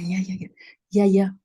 ya, ya, ya, ya, ya.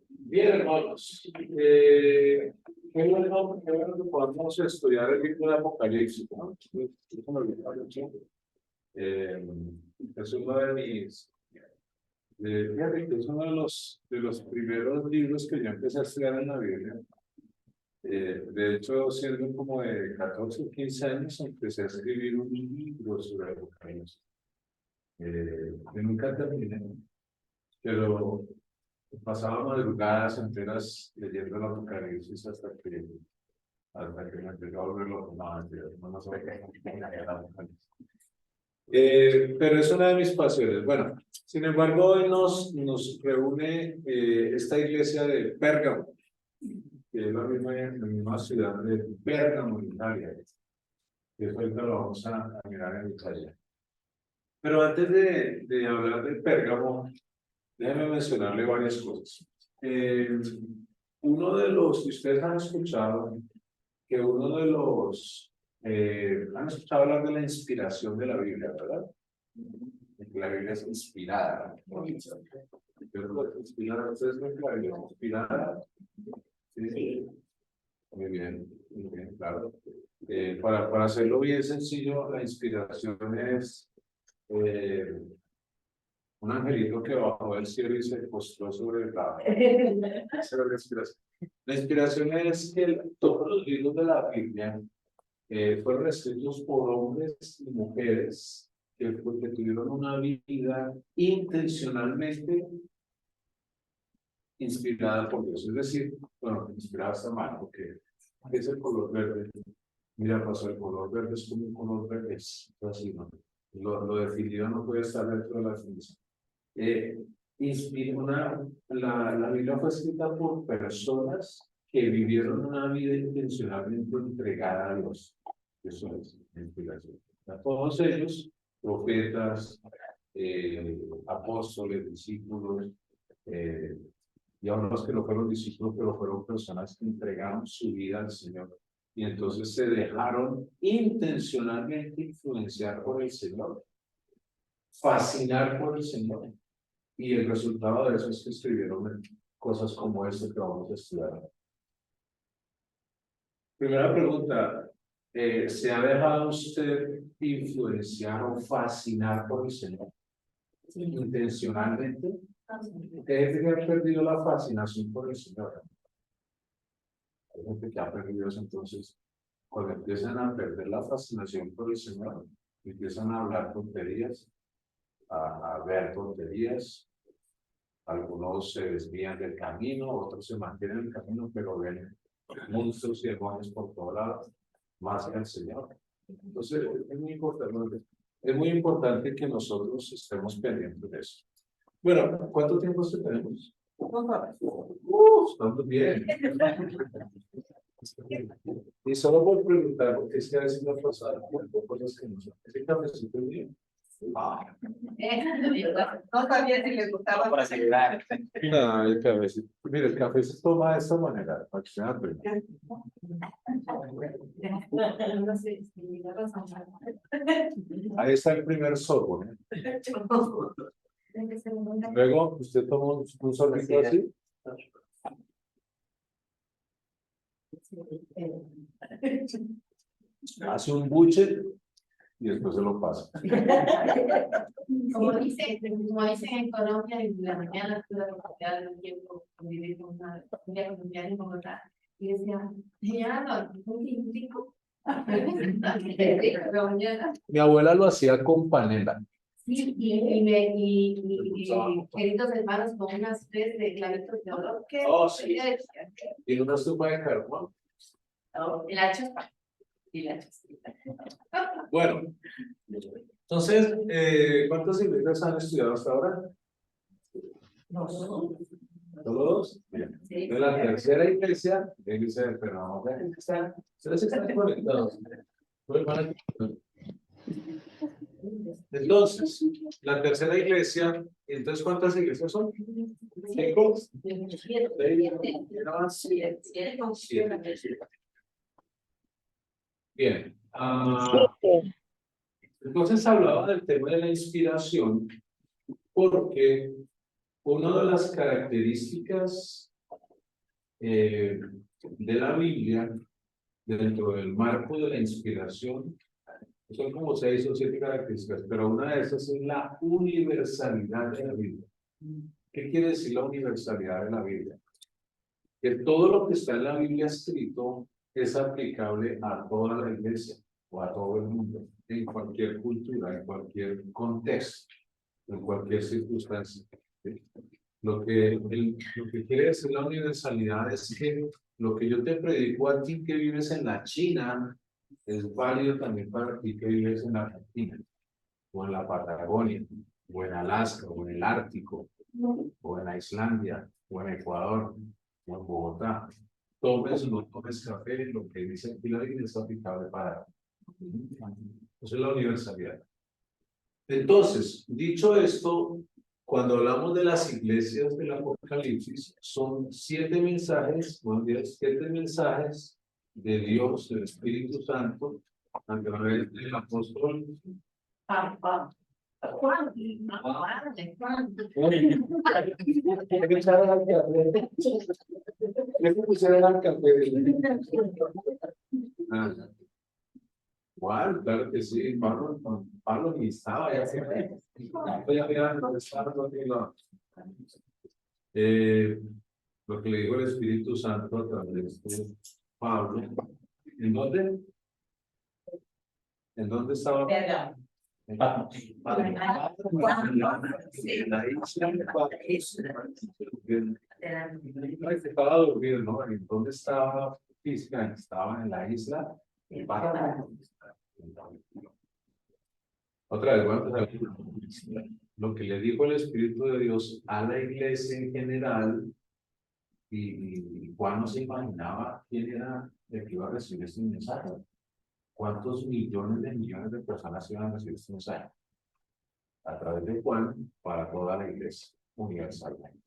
Bien, hermanos, qué bueno que podamos estudiar el libro de Apocalipsis, ¿no? Eso me gusta mucho. Es uno de mis, fíjate que es uno de los primeros libros que yo empecé a estudiar en la Biblia. De hecho, siendo como de 14 o 15 años, empecé a escribir un libro sobre Apocalipsis. Que nunca terminé, pero pasaba madrugadas enteras leyendo el Apocalipsis hasta que me empezó a volver loco. No sé qué. Pero es una de mis pasiones. Bueno, sin embargo, hoy nos reúne esta iglesia de Pérgamo, que es la misma ciudad de Pérgamo, en Italia. Que eso ahorita lo vamos a mirar en Italia. Pero antes de hablar de Pérgamo, déjeme mencionarle varias cosas. Uno de los que ustedes han escuchado, que uno de los, han escuchado hablar de la inspiración de la Biblia, ¿verdad? De que la Biblia es inspirada. Inspirada, ¿ustedes ven que la Biblia es inspirada? Sí. Muy bien, claro. Para hacerlo bien sencillo, la inspiración es un angelito que bajó del cielo y se postró sobre sobre la inspiración. La inspiración es que todos los libros de la Biblia fueron escritos por hombres y mujeres que tuvieron una vida intencionalmente inspirada por Dios. Es decir, bueno, inspirada está mal, porque ¿qué es el color verde? Mira, pasó el color verde es como un color verde, es así, ¿no? Lo definido no puede estar dentro de la definición. La Biblia fue escrita por personas que vivieron una vida intencionalmente entregada a Dios. Eso es la inspiración. A todos ellos, profetas, apóstoles, discípulos, y aún los que no fueron discípulos, pero fueron personas que entregaron su vida al Señor. Y entonces se dejaron intencionalmente influenciar por el Señor, fascinar por el Señor. Y el resultado de eso es que escribieron cosas como esta que vamos a estudiar. Primera pregunta, ¿se ha dejado usted influenciar o fascinar por el Señor? Intencionalmente. Hay gente que ha perdido la fascinación por el Señor. Hay gente que ha perdido eso, entonces, cuando empiezan a perder la fascinación por el Señor, empiezan a hablar tonterías, a ver tonterías. Algunos se desvían del camino, otros se mantienen en el camino, pero ven monstruos y demonios por todos lados, más que el Señor. Entonces, es muy importante que nosotros estemos pendientes de eso. Bueno, ¿cuánto tiempo tenemos? Estamos bien. Y solo por preguntar, porque es que a veces me ha pasado cosas que no son. ¿Ese cafecito es bien? No sabía si les gustaba. Para asegurar. No, el cafecito. Mire, el café se toma de esta manera. Para que sea rico. No sé, si me razón. Ahí está el primer sorbo, ¿eh? Luego, usted toma un sorbito así. Hace un buche y después se lo pasa. Como dicen en Colombia, en la mañana tuve la oportunidad de un tiempo convivir con una familia colombiana en Bogotá y decía, señora, un tintico. Mi abuela lo hacía con panela. Sí, queridos hermanos, con unas tres de clavitos de olor. Oh, sí. Y una sopa de carbón. La chapa. Y la chapa. Bueno, entonces, ¿cuántas iglesias han estudiado hasta ahora? ¿Todos? Bien. Sí. De la tercera iglesia, pero vamos a ver, ustedes están conectados. Entonces, la tercera iglesia, entonces, ¿cuántas iglesias son? ¿Cinco? Siete. Bien. Entonces hablaba del tema de la inspiración, porque una de las características de la Biblia, dentro del marco de la inspiración, son como 6 o 7 características, pero una de esas es la universalidad de la Biblia. ¿Qué quiere decir la universalidad de la Biblia? Que todo lo que está en la Biblia escrito es aplicable a toda la iglesia o a todo el mundo, en cualquier cultura, en cualquier contexto, en cualquier circunstancia. Lo que quiere decir la universalidad es que lo que yo te predico a ti que vives en la China es válido también para ti que vives en la Argentina, o en la Patagonia, o en Alaska, o en el Ártico, o en la Islandia, o en Ecuador, o en Bogotá. Tomes o no tomes café, lo que dice aquí la Biblia es aplicable para ti. Eso es la universalidad. Entonces, dicho esto, cuando hablamos de las iglesias del Apocalipsis, son 7 mensajes, buenos días, 7 mensajes de Dios, del Espíritu Santo, a través del apóstol Juan. ¿Cuál? Claro que sí, Pablo ni estaba ya siempre. Lo que le dijo el Espíritu Santo a través de Pablo. ¿En dónde? ¿En dónde estaba? Estaba dormido, ¿no? ¿En dónde estaba física? Estaba en la isla. Otra vez, vamos a ver. Lo que le dijo el Espíritu de Dios a la iglesia en general, y Juan no se imaginaba quién era el que iba a recibir este mensaje. ¿Cuántos millones de personas iban a recibir este mensaje? A través de Juan, para toda la iglesia universalmente.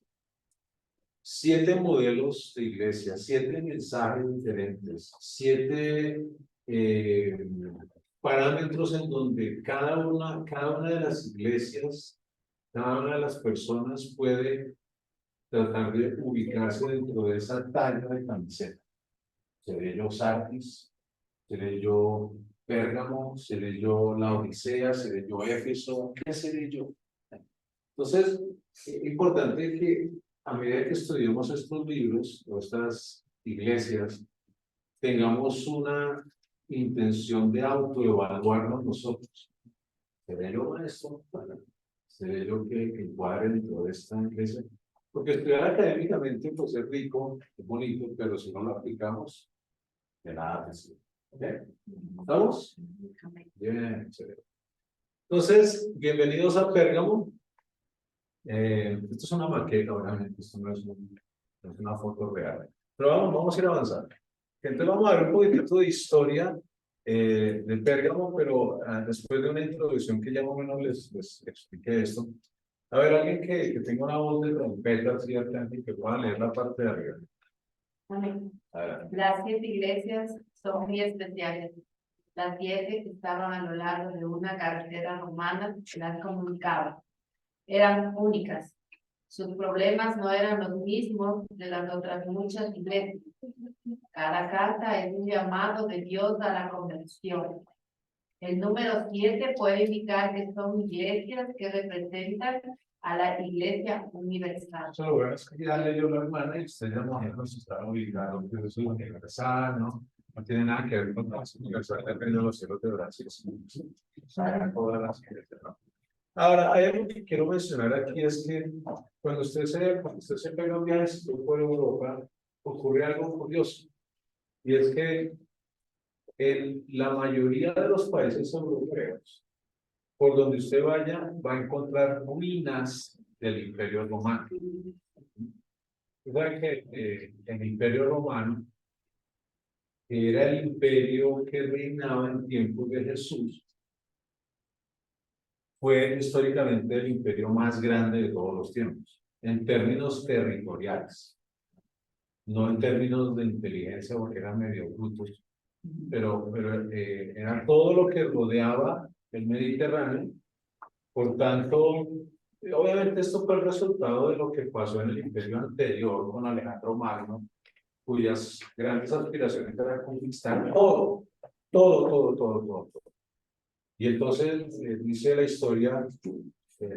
7 modelos de iglesia, 7 mensajes diferentes, 7 parámetros en donde cada una de las iglesias, cada una de las personas puede tratar de ubicarse dentro de esa talla de camiseta. ¿Seré yo Sardis? ¿Seré yo Pérgamo? ¿Seré yo la Odisea? ¿Seré yo Éfeso? ¿Qué seré yo? Entonces, es importante que a medida que estudiemos estos libros o estas iglesias, tengamos una intención de autoevaluarnos nosotros. ¿Seré yo maestro? ¿Seré yo que encuadre dentro de esta iglesia? Porque estudiar académicamente pues es rico, es bonito, pero si no lo aplicamos, de nada te sirve. ¿Ok? ¿Estamos? Bien, chévere. Entonces, bienvenidos a Pérgamo. Esto es una maqueta, obviamente, esto no es una foto real. Pero vamos a ir avanzando. Entonces vamos a ver un poquito de historia de Pérgamo, pero después de una introducción que ya más o menos les expliqué esto. A ver, alguien que tenga una voz de trompeta, ¿cierto? Que pueda leer la parte de arriba. Amén. Adelante. Las 7 iglesias son muy especiales. Las 7 que estaban a lo largo de una carretera romana las comunicaban. Eran únicas. Sus problemas no eran los mismos de las otras muchas iglesias. Cada carta es un llamado de Dios a la conversión. El número 7 puede indicar que son iglesias que representan a la iglesia universal. Eso lo bueno es que ya leyó la hermana y usted ya más o menos está ubicado, que eso es universal, ¿no? No tiene nada que ver con la universal, depende de los cielos de Brasil. Para todas las iglesias, ¿no? Ahora, hay algo que quiero mencionar aquí, es que cuando usted se pega un viaje por Europa, ocurre algo curioso. Y es que la mayoría de los países europeos, por donde usted vaya, va a encontrar ruinas del Imperio Romano. Saben que el Imperio Romano era el imperio que reinaba en tiempos de Jesús. Fue históricamente el imperio más grande de todos los tiempos, en términos territoriales, no en términos de inteligencia, porque eran medio brutos, pero era todo lo que rodeaba el Mediterráneo. Por tanto, obviamente esto fue el resultado de lo que pasó en el imperio anterior con Alejandro Magno, cuyas grandes aspiraciones era conquistar todo. Y entonces dice la historia,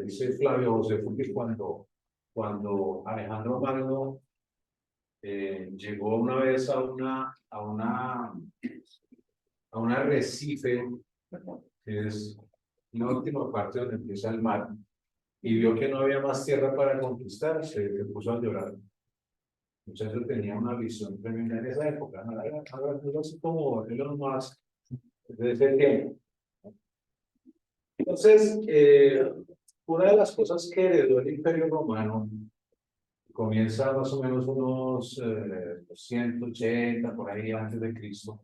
dice Flavio Josefo, que cuando Alejandro Magno llegó una vez a un arrecife, que es la última parte donde empieza el mar, y vio que no había más tierra para conquistar, se puso a llorar. Muchachos tenía una visión tremenda en esa época, ¿no? Era algo así como Elon Musk de ese tiempo. Entonces, una de las cosas que heredó el Imperio Romano comienza más o menos unos 180 por ahí antes de Cristo,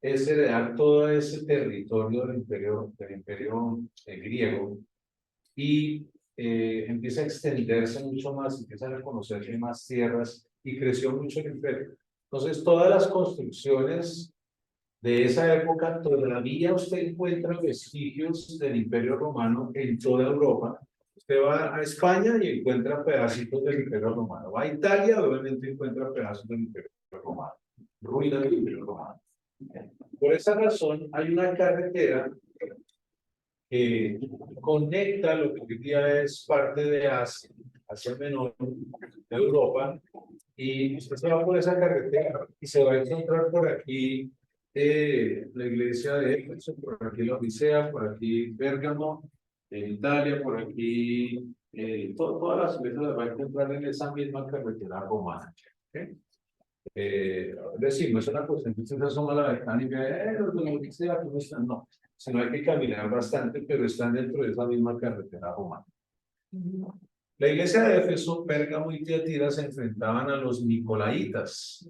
es heredar todo ese territorio del imperio griego y empieza a extenderse mucho más, empieza a reconocerse más tierras y creció mucho el imperio. Entonces, todas las construcciones de esa época, todavía usted encuentra vestigios del Imperio Romano en toda Europa. Usted va a España y encuentra pedacitos del Imperio Romano. Va a Italia, obviamente encuentra pedazos del Imperio Romano. Ruinas del Imperio Romano. Por esa razón, hay una carretera que conecta lo que hoy día es parte de Asia Menor, de Europa, y usted se va por esa carretera y se va a encontrar por aquí la iglesia de Éfeso, por aquí la Odisea, por aquí Bérgamo, en Italia, por aquí, todas las iglesias las va a encontrar en esa misma carretera romana. ¿Okay? Es decir, no es una cuestión que usted se asoma a la ventana y ve, los de la Odisea, ¿cómo están? No, sino hay que caminar bastante, pero están dentro de esa misma carretera romana. La iglesia de Éfeso, Pérgamo y Tiatira se enfrentaban a los nicolaitas,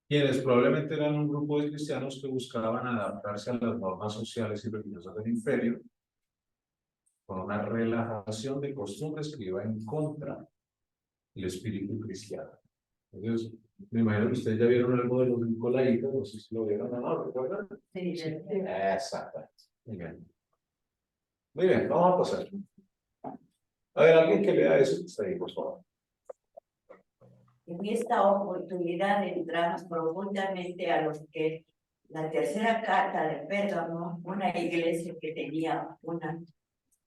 quienes probablemente eran un grupo de cristianos que buscaban adaptarse a las normas sociales y religiosas del imperio, con una relajación de costumbres que iba en contra del espíritu cristiano. Entonces, me imagino que ustedes ya vieron algo de los nicolaitas, no sé si lo vieron o no, ¿recuerdan? Sí. Exactamente. Muy bien, vamos a pasar. A ver, alguien que lea eso, está ahí, por favor. En esta oportunidad entramos profundamente a los que la tercera carta de Pérgamo, una iglesia que tenía una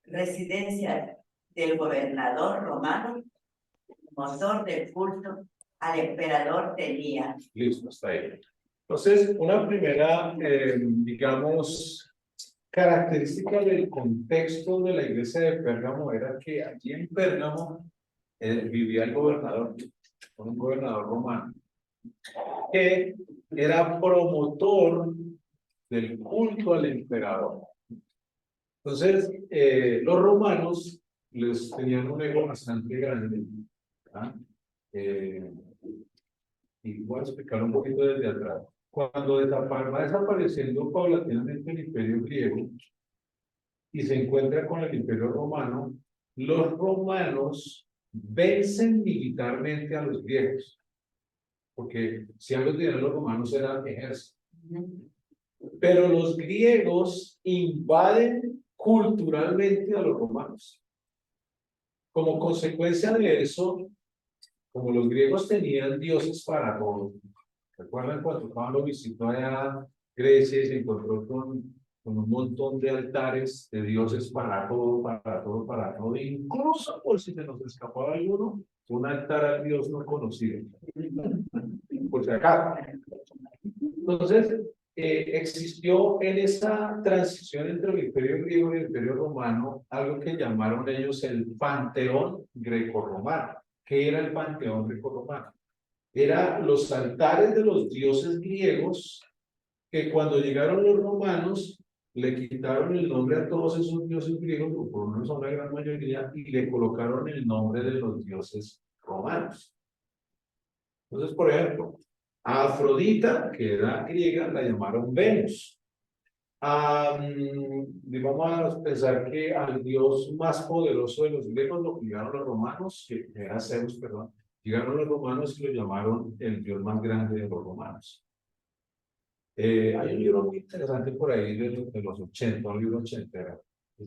residencia del gobernador romano, motor del culto al emperador tenía. Listo, está ahí. Entonces, una primera, digamos, característica del contexto de la iglesia de Pérgamo era que allí en Pérgamo vivía el gobernador, un gobernador romano, que era promotor del culto al emperador. Entonces, los romanos les tenían un ego bastante grande. ¿Ah? Y voy a explicar un poquito desde atrás. Cuando va desapareciendo paulatinamente el imperio griego y se encuentra con el imperio romano, los romanos vencen militarmente a los griegos. Porque si algo tenían los romanos era ejército. Pero los griegos invaden culturalmente a los romanos. Como consecuencia de eso, como los griegos tenían dioses para todo, ¿recuerdan cuando Pablo visitó allá Grecia y se encontró con un montón de altares de dioses para todo, para todo, para todo? Incluso por si se nos escapaba alguno, un altar al dios no conocido. Por si acaso. Entonces, existió en esa transición entre el imperio griego y el imperio romano algo que llamaron ellos el panteón grecorromano. ¿Qué era el panteón grecorromano? Era los altares de los dioses griegos que cuando llegaron los romanos le quitaron el nombre a todos esos dioses griegos, o por lo menos a una gran mayoría, y le colocaron el nombre de los dioses romanos. Entonces, por ejemplo, a Afrodita, que era griega, la llamaron Venus. Vamos a pensar que al dios más poderoso de los griegos lo llegaron los romanos, que era Zeus, perdón. Llegaron los romanos y lo llamaron el dios más grande de los romanos. Hay un libro muy interesante por ahí de los 80, un libro ochentero, que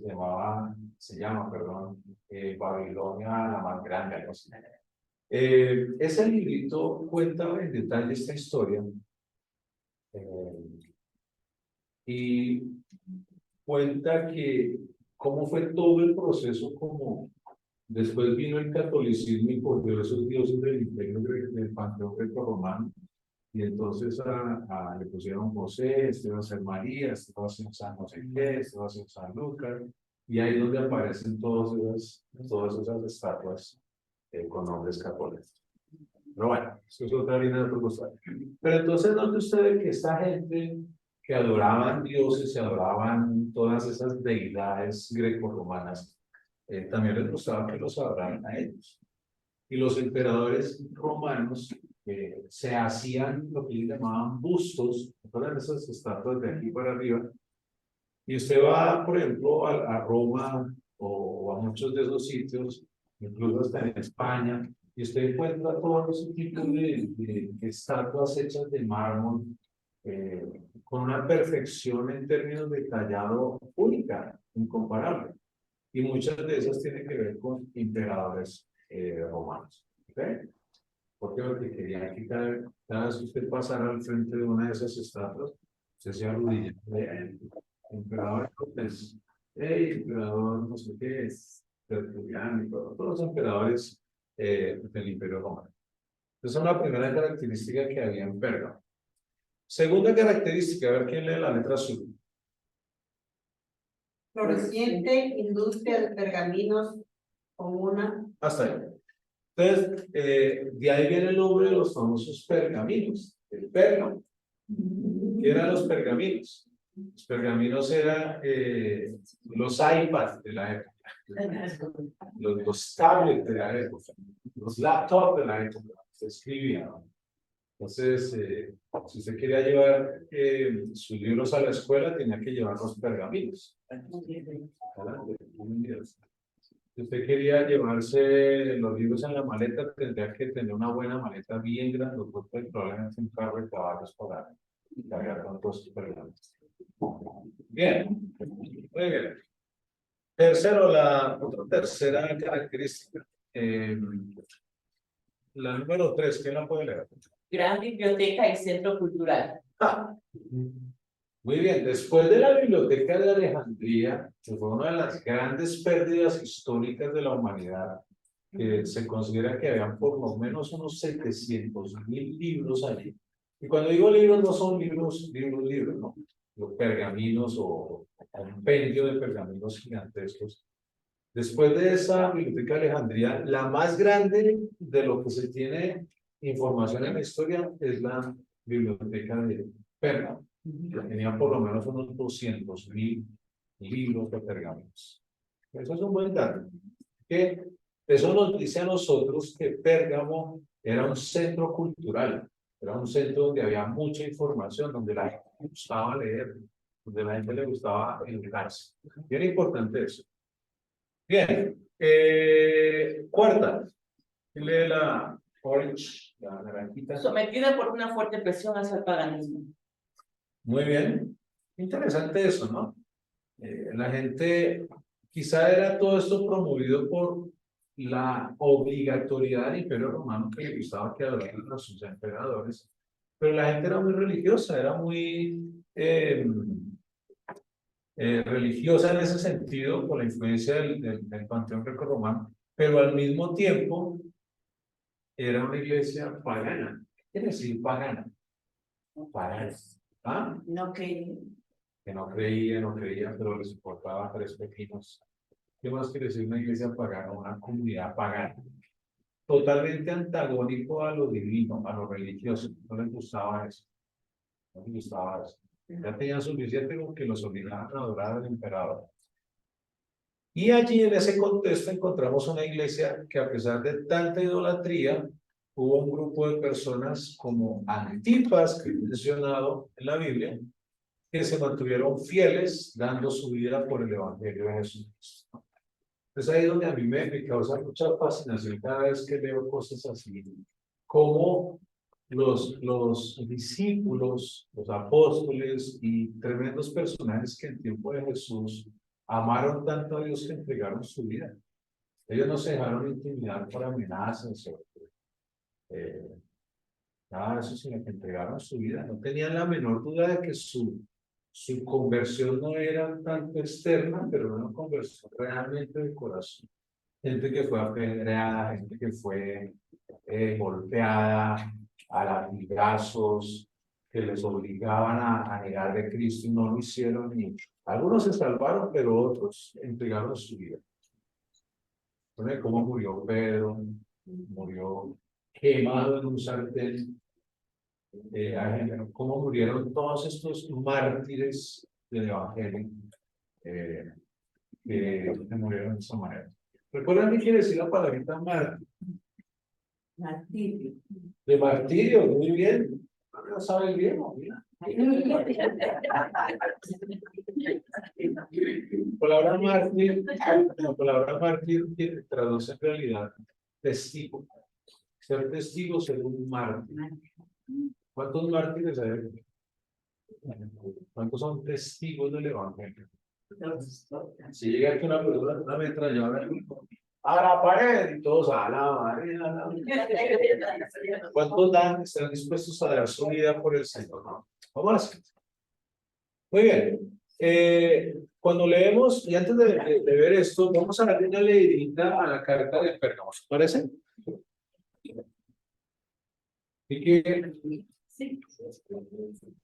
se llama, Babilonia la más grande, algo así. Ese librito cuenta en detalle esta historia y cuenta que cómo fue todo el proceso, como después vino el catolicismo y cogió esos dioses del imperio del panteón greco-romano, y entonces le pusieron José, este va a ser María, este va a ser San no sé qué, este va a ser San Lucas, y ahí es donde aparecen todas esas estatuas con nombres católicos. Pero bueno, eso es otra línea de propuesta. Pero entonces note usted que esta gente que adoraban dioses, se adoraban todas esas deidades grecorromanas, también les gustaba que los adoraran a ellos. Y los emperadores romanos se hacían lo que ellos llamaban bustos, todas esas estatuas de aquí para arriba. Y usted va, por ejemplo, a Roma o a muchos de esos sitios, incluso hasta en España, y usted encuentra todos ese tipo de estatuas hechas de mármol, con una perfección en términos de tallado única, incomparable. Y muchas de esas tienen que ver con emperadores romanos. ¿Okay? Porque querían que cada vez que usted pasara al frente de una de esas estatuas, usted se arrodillara emperador Cortés, emperador no sé qué es, Tertuliano, todos los emperadores del Imperio Romano. Esa es una primera característica que había en Pérgamo. Segunda característica, a ver quién lee la letra azul. Floreciente industria de pergaminos comuna. Hasta ahí. Entonces, de ahí viene el nombre de los famosos pergaminos, el Pérgamo. ¿Qué eran los pergaminos? Los pergaminos eran los iPads de la época, los tablets de la época, los laptops de la época, se escribían. Entonces, si usted quería llevar sus libros a la escuela, tenía que llevar los pergaminos. Si usted quería llevarse los libros en la maleta, tendría que tener una buena maleta bien grande, probablemente un carro de caballos para cargar con todos sus pergaminos. Bien, muy bien. Tercero, tercera característica. La número 3, ¿quién la puede leer? Gran biblioteca y centro cultural. Muy bien, después de la Biblioteca de Alejandría, que fue una de las grandes pérdidas históricas de la humanidad, que se considera que habían por lo menos unos 700,000 libros allí. Y cuando digo libros, no son libros, ¿no? Los pergaminos o compendio de pergaminos gigantescos. Después de esa Biblioteca de Alejandría, la más grande de lo que se tiene información en la historia es la Biblioteca de Pérgamo. Tenía por lo menos unos 200,000 libros de pergaminos. Eso es un buen dato. Que eso nos dice a nosotros que Pérgamo era un centro cultural, era un centro donde había mucha información, donde la gente le gustaba leer, donde la gente le gustaba educarse. Bien importante eso. Bien, cuarta, lee la orange, la naranjita. Sometida por una fuerte presión hacia el paganismo. Muy bien, interesante eso, ¿no? La gente, quizá era todo esto promovido por la obligatoriedad del Imperio Romano, que le gustaba que adoraran a sus emperadores, pero la gente era muy religiosa, era muy religiosa en ese sentido, por la influencia del panteón grecorromano, pero al mismo tiempo era una iglesia pagana. ¿Qué quiere decir pagana? Pagana. ¿Ah? No creí. Que no creía, pero les importaba tres pepinos. ¿Qué más quiere decir una iglesia pagana? Una comunidad pagana. Totalmente antagónico a lo divino, a lo religioso. No les gustaba eso. No les gustaba eso. Ya tenían suficiente con que los obligaban a adorar al emperador. Y allí en ese contexto encontramos una iglesia que, a pesar de tanta idolatría, hubo un grupo de personas como Antipas, que he mencionado en la Biblia, que se mantuvieron fieles dando su vida por el Evangelio de Jesucristo. Es ahí donde a mí me causa mucha fascinación cada vez que leo cosas así, como los discípulos, los apóstoles y tremendos personajes que en tiempo de Jesús amaron tanto a Dios que entregaron su vida. Ellos no se dejaron intimidar por amenazas o nada de eso, sino que entregaron su vida. No tenían la menor duda de que su conversión no era tanto externa, pero era una conversión realmente de corazón. Gente que fue apedreada, gente que fue golpeada a latigazos, que les obligaban a negar de Cristo y no lo hicieron. Y algunos se salvaron, pero otros entregaron su vida. Bueno, cómo murió Pedro, murió quemado en un sartén. Cómo murieron todos estos mártires del Evangelio que murieron de esa manera. ¿Recuerdan qué quiere decir la palabrita mártir? Martirio. De martirio, muy bien. No sabe el griego, mira. La palabra mártir traduce en realidad testigo. Ser testigo, ser un mártir. ¿Cuántos mártires hay? ¿Cuántos son testigos del Evangelio? Si llega aquí una persona, una ametralladora, a la pared y todos a la madre. ¿Cuántos están dispuestos a dar su vida por el Señor? ¿No? Vamos a la siguiente. Muy bien. Cuando leemos, y antes de ver esto, vamos a darle una leidita a la carta de Pérgamo. ¿Les parece? Y que Sí.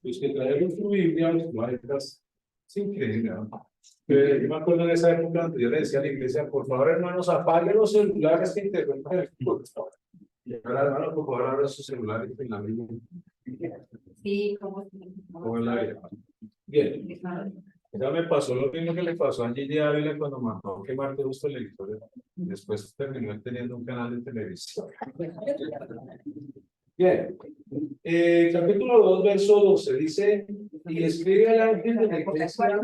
los que traemos su Biblia, los maestras, es increíble, ¿no? Yo me acuerdo en esa época donde yo le decía a la iglesia, por favor, hermanos, apaguen los celulares que interrumpen el culto. Y ahora, hermano, por favor, abran sus celulares en la Biblia. Sí, Como en la Biblia. Bien. Ya me pasó lo mismo que le pasó a Gigi Ávila cuando mandó quemar todos los televisores. Después terminó teniendo un canal de televisión. Bien. Capítulo 2, verso 12 dice: y escribe al ángel de la iglesia.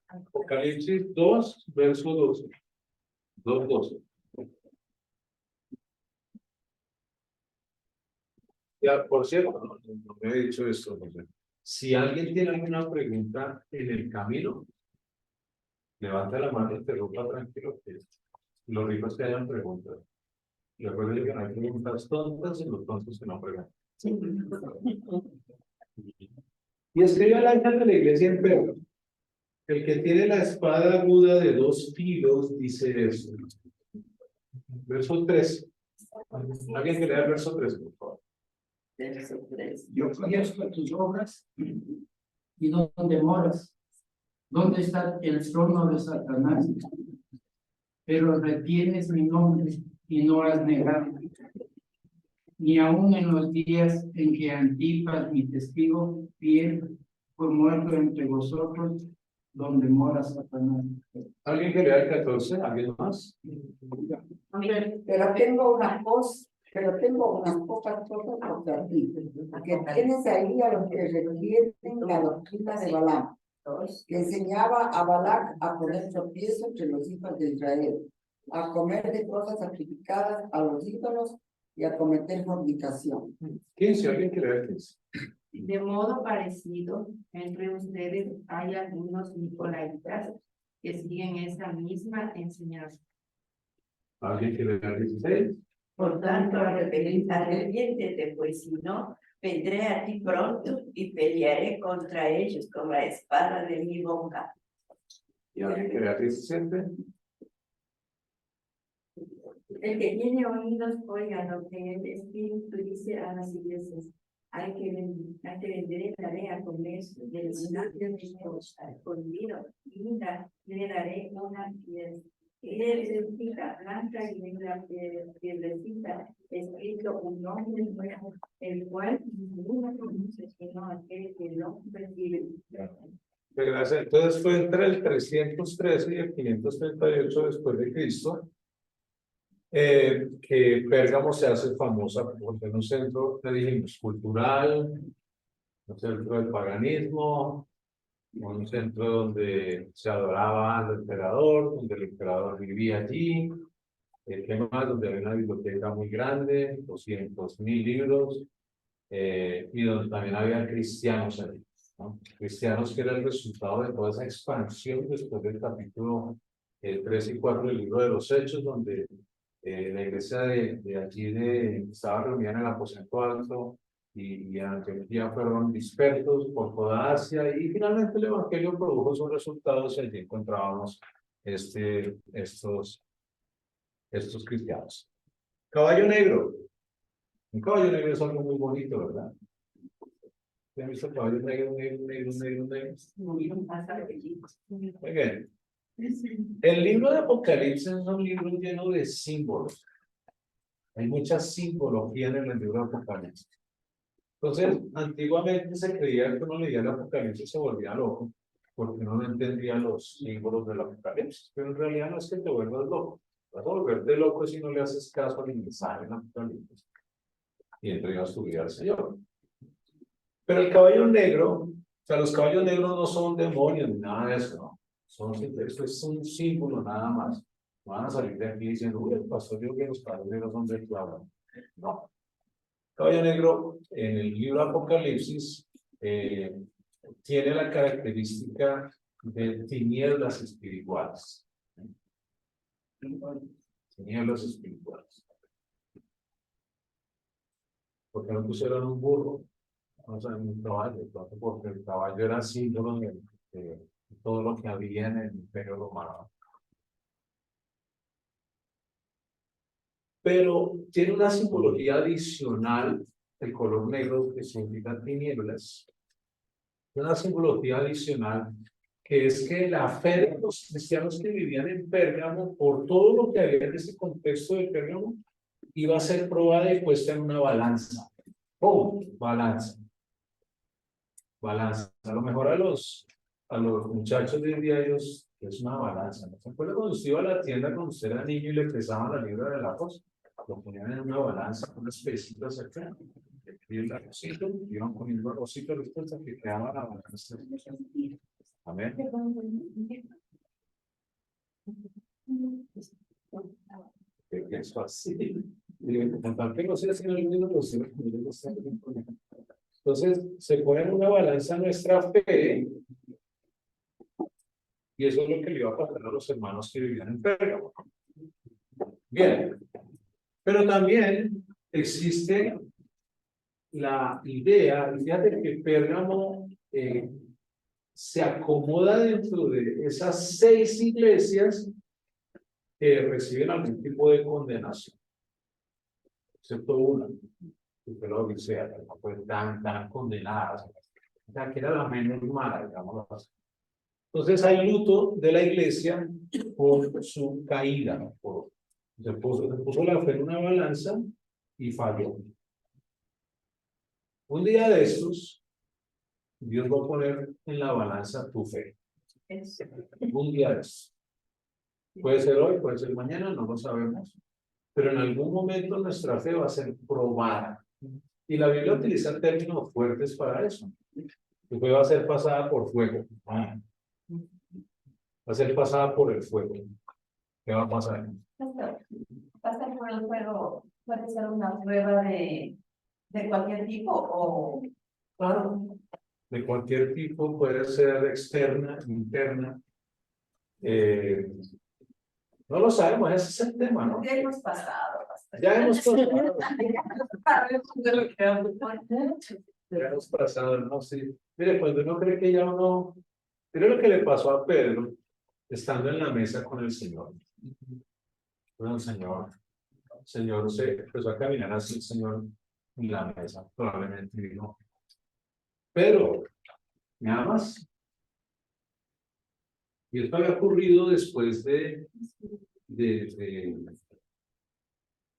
Apocalipsis 2, verso 12. 2:12. Ya, por cierto, no me he dicho esto. No sé. Si alguien tiene alguna pregunta en el camino, levanta la mano y interrumpa tranquilo. Los ricos que hayan preguntas. Recuerden que no hay preguntas tontas y los tontos que no preguntan. Y escribe al ángel de la iglesia en Pérgamo: el que tiene la espada aguda de 2 filos dice esto. Verso 3. ¿Alguien que lea el verso 3, por favor? Yo conozco tus obras y dónde moras, dónde está el trono de Satanás, pero retienes mi nombre y no has negado, ni aun en los días en que Antipas, mi testigo fiel, fue muerto entre vosotros, donde mora Satanás. ¿Alguien que lea el 14? ¿Alguien más? Pero tengo unas pocas cosas contra ti, que tienes ahí a los que requieren la doctrina de Balaam, que enseñaba a Balac a poner tropiezo entre los hijos de Israel, a comer de cosas sacrificadas a los ídolos y a cometer fornicación. 15, ¿alguien que lea el 15? De modo parecido, entre ustedes hay algunos nicolaitas que siguen esa misma enseñanza. ¿Alguien que lea el 16? Por tanto, arrepiéntete, pues si no, vendré a ti pronto y pelearé contra ellos con la espada de mi boca. ¿Y alguien que lea el 17? El que tiene oídos, oiga lo que el Espíritu dice a las iglesias. Hay que vender la tarea con eso, del linaje de Dios, escondido, y mira, le daré una piedrecita blanca y en la piedrecita escrito un nombre nuevo, el cual ninguno conoce sino aquel que lo recibe. Gracias. Entonces fue entre el 313 y el 538 después de Cristo que Pérgamo se hace famosa por ser un centro, te dijimos, cultural, un centro del paganismo, un centro donde se adoraba al emperador, donde el emperador vivía allí, ¿qué más? Donde había una biblioteca muy grande, 200.000 libros, y donde también había cristianos allí, ¿no? Cristianos que era el resultado de toda esa expansión después del capítulo 3 y 4 del libro de los Hechos, donde la iglesia de allí estaba reunida en el aposento alto y en Antioquía fueron dispersos por toda Asia y finalmente el evangelio produjo sus resultados y allí encontrábamos estos cristianos. Caballo negro. Un caballo negro es algo muy bonito, ¿verdad? ¿Han visto caballos negros, negros? Muy bien. El libro de Apocalipsis es un libro lleno de símbolos. Hay mucha simbología en el libro de Apocalipsis. Entonces, antiguamente se creía que uno leía el Apocalipsis y se volvía loco, porque uno no entendía los símbolos del Apocalipsis. Pero en realidad no es que te vuelvas loco. Vas a volverte loco si no le haces caso al mensaje del Apocalipsis y entregas tu vida al Señor. Pero el caballo negro, o sea, los caballos negros no son demonios ni nada de eso, ¿no? Esto es un símbolo nada más. No van a salir de aquí diciendo, uy, el pastor dijo que los caballos negros son de clavo. No. Caballo negro, en el libro Apocalipsis, tiene la característica de tinieblas espirituales. Tinieblas espirituales. ¿Por qué no pusieron un burro? No sé, un caballo, porque el caballo era símbolo de todo lo que había en el Imperio Romano. Pero tiene una simbología adicional, el color negro, que significa tinieblas. Una simbología adicional, que es que la fe de los cristianos que vivían en Pérgamo, por todo lo que había en ese contexto de Pérgamo, iba a ser probada y puesta en una balanza. ¡Pum! Balanza. Balanza. A lo mejor a los muchachos de hoy día ellos es una balanza. ¿No se acuerdan cuando usted iba a la tienda cuando usted era niño y le pesaban la libra del arroz? Lo ponían en una balanza con unas pesitas acá. Y el arrocito, iban poniendo arrocito hasta que quedaba la balanza. Amén. Eso así. Entonces, se pone en una balanza nuestra fe, y eso es lo que le iba a pasar a los hermanos que vivían en Pérgamo. Bien, pero también existe la idea, fíjate que Pérgamo se acomoda dentro de esas 6 iglesias que reciben algún tipo de condenación, excepto una, que fue la Odisea, que no fue tan condenada, o sea, que era la menos mala, digamos así. Entonces hay luto de la iglesia por su caída, se puso la fe en una balanza y falló. Un día de estos, Dios va a poner en la balanza tu fe. mundiales. Puede ser hoy, puede ser mañana, no lo sabemos. Pero en algún momento nuestra fe va a ser probada. Y la Biblia utiliza términos fuertes para eso. Tu fe va a ser pasada por fuego. Va a ser pasada por el fuego. ¿Qué va a pasar? Pasar por el fuego puede ser una prueba de cualquier tipo o Claro. De cualquier tipo, puede ser externa, interna. No lo sabemos, ese es el tema, ¿no? ya hemos pasado. Ya hemos pasado. Ya hemos pasado, ¿no? Sí. Mire, cuando uno cree que ya uno... Mire lo que le pasó a Pedro estando en la mesa con el Señor. Bueno, el Señor se empezó a caminar así, el Señor en la mesa, probablemente dijo, Pedro, ¿me amas? Y esto había ocurrido después de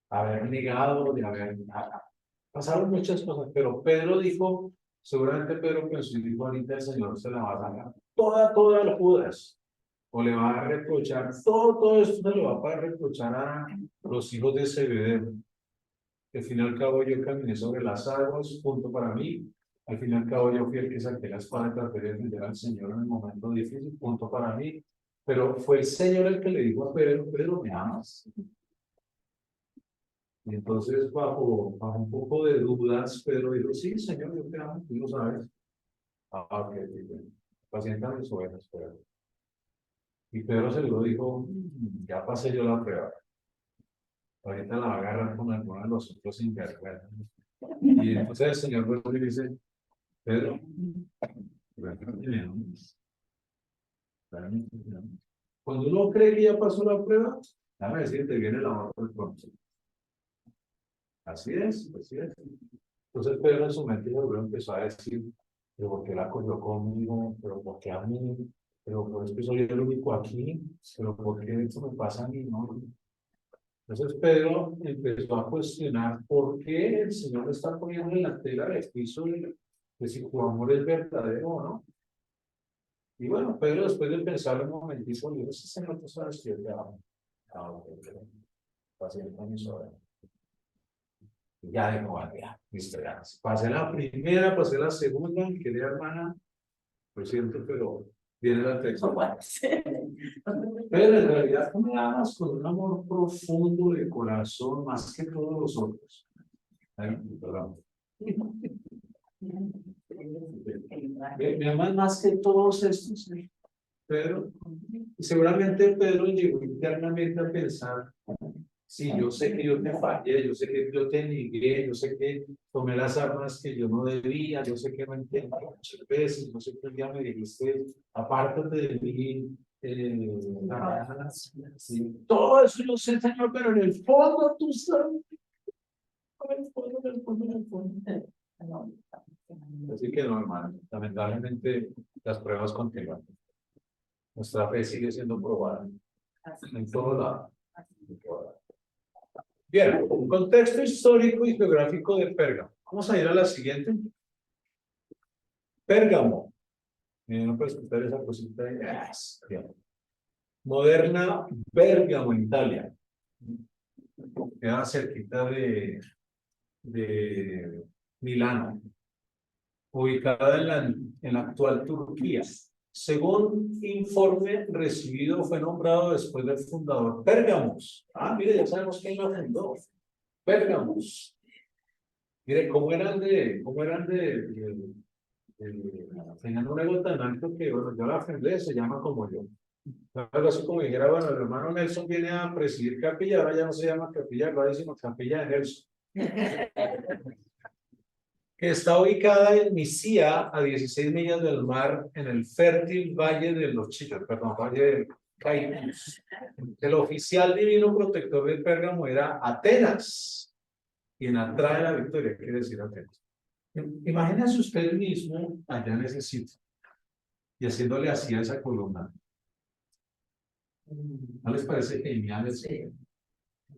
haber negado, de haber... Pasaron muchas cosas, pero Pedro dijo, seguramente Pedro pensó y dijo, ahorita el Señor se la va a sacar toda la Judas, o le va a reprochar, todo esto se lo va a reprochar a los hijos de Zebedeo. Al fin y al cabo yo caminé sobre las aguas, punto para mí. Al fin y al cabo yo fui el que saqué la espada y traté de defender al Señor en el momento difícil, punto para mí. Pero fue el Señor el que le dijo a Pedro, Pedro, ¿me amas? Y entonces bajo un poco de dudas, Pedro dijo, sí, Señor, yo te amo, tú lo sabes. Ok, pacienta mis ovejas, Pedro. Y Pedro se lo dijo, ya pasé yo la prueba. Ahorita la va a agarrar con alguno de los otros sinvergüenzas. Y entonces el Señor le dice, Pedro, cuando uno cree que ya pasó la prueba, déjame decirte, viene la otra pronto. Así es, así es. Entonces Pedro en su mente empezó a decir, pero ¿por qué la cogió conmigo? ¿Pero por qué a mí? ¿Pero por qué soy el único aquí? ¿Pero por qué esto me pasa a mí? No. Entonces Pedro empezó a cuestionar por qué el Señor le está poniendo en la tela de juicio de si tu amor es verdadero o no. Y bueno, Pedro después de pensar un momentito, dijo, sí, Señor, tú sabes que yo te amo. Paciente mis ovejas. Ya de no ya, listo, ya. Pasé la primera, pasé la segunda, mi querida hermana, lo siento, pero viene la tercera. Pero en realidad tú me amas con un amor profundo de corazón, más que todos los otros. Ay, perdón. Me amas más que todos estos, Pedro. Y seguramente Pedro llegó internamente a pensar, sí, yo sé que yo te fallé, yo sé que yo te negué, yo sé que tomé las armas que yo no debía, yo sé que no entendí muchas veces, yo sé que un día me dijiste, apártate de mí, sí. Todo eso yo sé, Señor, pero en el fondo tú sabes, en el fondo. Así que no, hermano, lamentablemente las pruebas continúan. Nuestra fe sigue siendo probada en todo lado. Bien, un contexto histórico y geográfico de Pérgamo. Vamos a ir a la siguiente. Pérgamo. No puedes quitar esa cosita ahí. Bien. Moderna Bérgamo, Italia. Queda cerquita de Milano. Ubicada en la actual Turquía. Según informe recibido, fue nombrado después del fundador Pérgamos. Mire, ya sabemos quién lo fundó. Pérgamos. Mire, tenían un ego tan alto que, bueno, yo la ofendé, se llama como yo. Algo así como dijera, bueno, el hermano Nelson viene a presidir capilla, ahora ya no se llama capilla, ahora sino capilla de Nelson. Que está ubicada en Misia, a 16 millas del mar, en el fértil valle de los Chillos, valle de Caicus. El oficial divino protector de Pérgamo era Atenas, quien atrae la victoria, quiere decir Atenas. Imagínense usted mismo allá en ese sitio y haciéndole así a esa columna. ¿No les parece genial eso?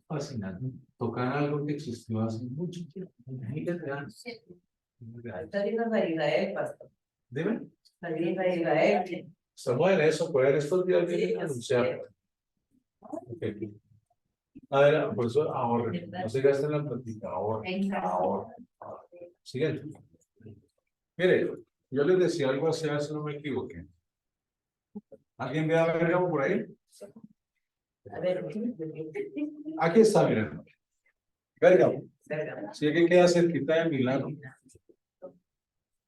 Fascinante. Tocar algo que existió hace mucho tiempo, miles de años. Está viendo a Israel, pastor. ¿Dime? Está viendo a Israel. Estamos en eso, pues en estos días vienen a anunciar. Ok. A ver, por eso ahorre, no se gasten la plática, ahorre, ahorre. Siguiente. Mire, yo les decía algo así, a ver si no me equivoqué. ¿Alguien ve a Bérgamo por ahí? A ver, Aquí está, miren. Bérgamo. Sí, que queda cerquita de Milano.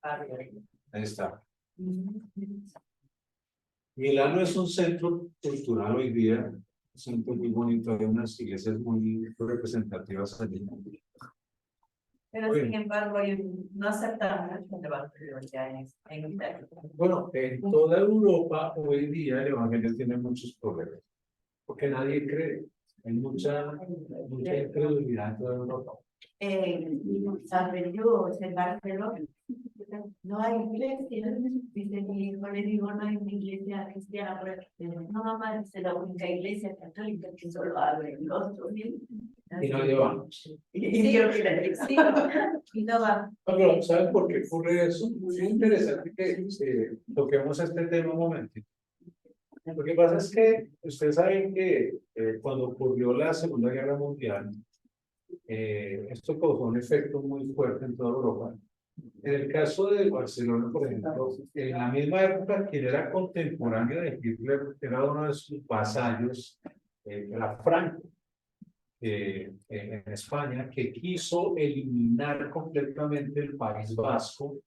Ahí está. Milano es un centro cultural hoy día, un centro muy bonito, hay unas iglesias muy representativas allí. pero sin embargo, no aceptamos el evangelio ya en Italia. Bueno, en toda Europa hoy día el evangelio tiene muchos problemas, porque nadie cree, hay mucha incredulidad en toda Europa. San Benito, en Barcelona, no hay iglesia. Dice mi hijo, le digo, no hay una iglesia cristiana, pero no, mamá, es la única iglesia católica que solo abre los domingos. Y no llevamos. Y creo que y no va. No, pero ¿saben por qué ocurre eso? Muy interesante que toquemos este tema un momentito. Lo que pasa es que ustedes saben que cuando ocurrió la Segunda Guerra Mundial, esto causó un efecto muy fuerte en toda Europa. En el caso de Barcelona, por ejemplo, en la misma época, quien era contemporáneo de Hitler era uno de sus vasallos, era Franco, en España, que quiso eliminar completamente el País Vasco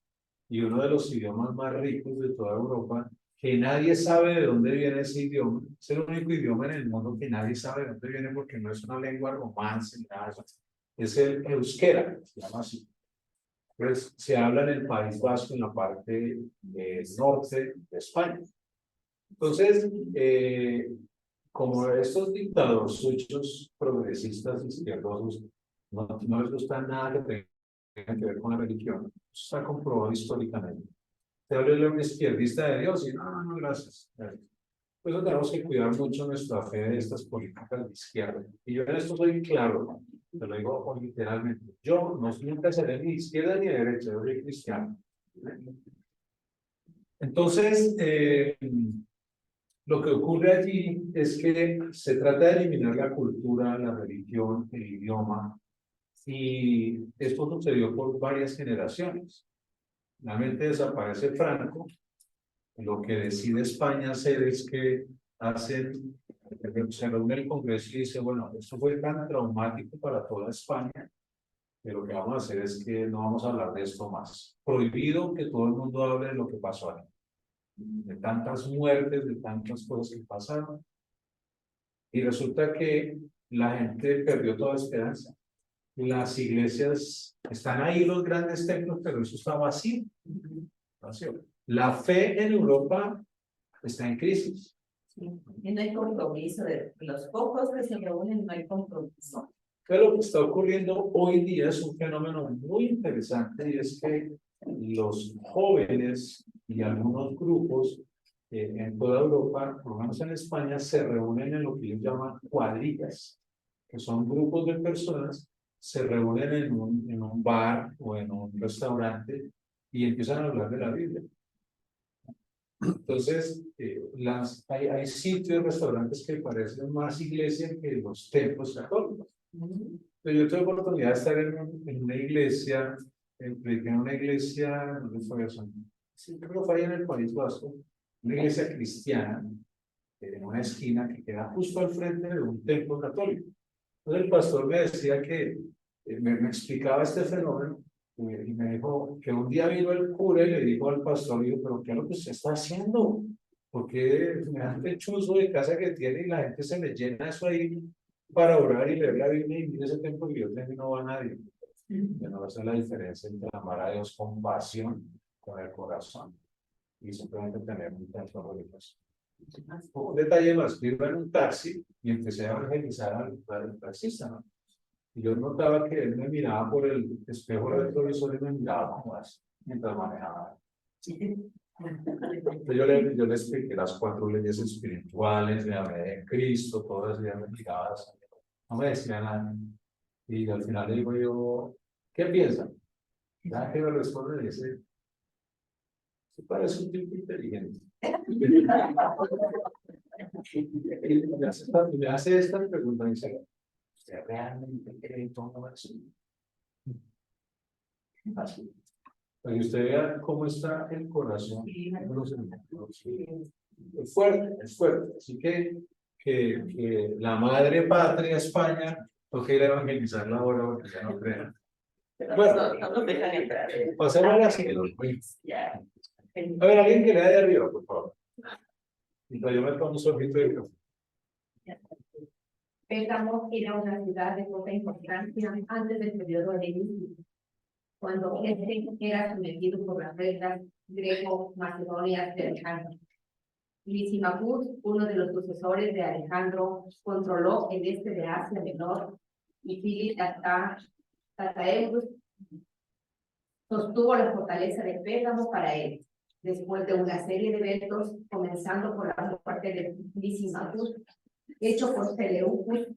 y uno de los idiomas más ricos de toda Europa, que nadie sabe de dónde viene ese idioma. Es el único idioma en el mundo que nadie sabe de dónde viene porque no es una lengua romance ni nada de eso. Es el euskera, se llama así. Pues se habla en el País Vasco, en la parte norte de España. Entonces, como estos dictadores suchos progresistas izquierdosos no les gusta nada que tenga que ver con la religión, eso está comprobado históricamente. Te habla un izquierdista de Dios y no, gracias. Por eso tenemos que cuidar mucho nuestra fe de estas políticas de izquierda. Y yo en esto soy claro, te lo digo literalmente. Yo nunca seré ni de izquierda ni de derecha, yo soy cristiano. Entonces, lo que ocurre allí es que se trata de eliminar la cultura, la religión, el idioma, y esto sucedió por varias generaciones. Finalmente desaparece Franco. Lo que decide España hacer es que se reúne el Congreso y dice, bueno, esto fue tan traumático para toda España, que lo que vamos a hacer es que no vamos a hablar de esto más. Prohibido que todo el mundo hable de lo que pasó ahí, de tantas muertes, de tantas cosas que pasaron. Y resulta que la gente perdió toda esperanza. Las iglesias, están ahí los grandes templos, pero eso está vacío. Vacío. La fe en Europa está en crisis. Y no hay compromiso de los pocos que se reúnen, no hay compromiso. Pero lo que está ocurriendo hoy día es un fenómeno muy interesante y es que los jóvenes y algunos grupos en toda Europa, por lo menos en España, se reúnen en lo que ellos llaman cuadrillas, que son grupos de personas, se reúnen en un bar o en un restaurante y empiezan a hablar de la Biblia. Entonces, hay sitios, restaurantes que parecen más iglesia que los templos católicos. Pero yo tuve oportunidad de estar en una iglesia, en una iglesia, no sé si fue, sí, creo que fue ahí en el País Vasco, una iglesia cristiana, en una esquina que queda justo al frente de un templo católico. Entonces el pastor me decía que, me explicaba este fenómeno, y me dijo que un día vino el cura y le dijo al pastor, dijo, pero ¿qué es lo que usted está haciendo? Porque me dan el chuzo de casa que tiene y la gente se le llena eso ahí para orar y leer la Biblia y mire ese templo que yo tengo y no va nadie. Que no esa es la diferencia entre amar a Dios con pasión, con el corazón y simplemente tener un templo religioso. Un detalle más, yo iba en un taxi y empecé a evangelizar al taxista, ¿no? Y yo notaba que él me miraba por el espejo retrovisor y me miraba como así, mientras manejaba. Entonces yo le expliqué las 4 leyes espirituales, le hablé de Cristo, todas ellas me miraban, no me decía nada. Y al final le digo yo, ¿qué piensan? Ya que me responde, dice, Se parece un tipo inteligente. Le hace esta pregunta y dice, ¿usted realmente cree todo eso? Así. Para que usted vea cómo está el corazón de los hermanos. Es fuerte, es fuerte. Así que la madre patria España toca ir a evangelizarla ahora porque ya no crean. Bueno, No nos dejan entrar. pasemos a la siguiente. A ver, alguien que lea de arriba, por favor. Y yo me pongo un sorbito de café. Pérgamo era una ciudad de poca importancia antes del periodo helenístico, cuando este era sometido por las reglas greco-macedonias de Alejandro. Lisímaco, uno de los sucesores de Alejandro, controló el este de Asia Menor y Filip Tataeus sostuvo la fortaleza de Pérgamo para él. Después de una serie de eventos, comenzando por la muerte de Lisímaco, hecho por Seleucus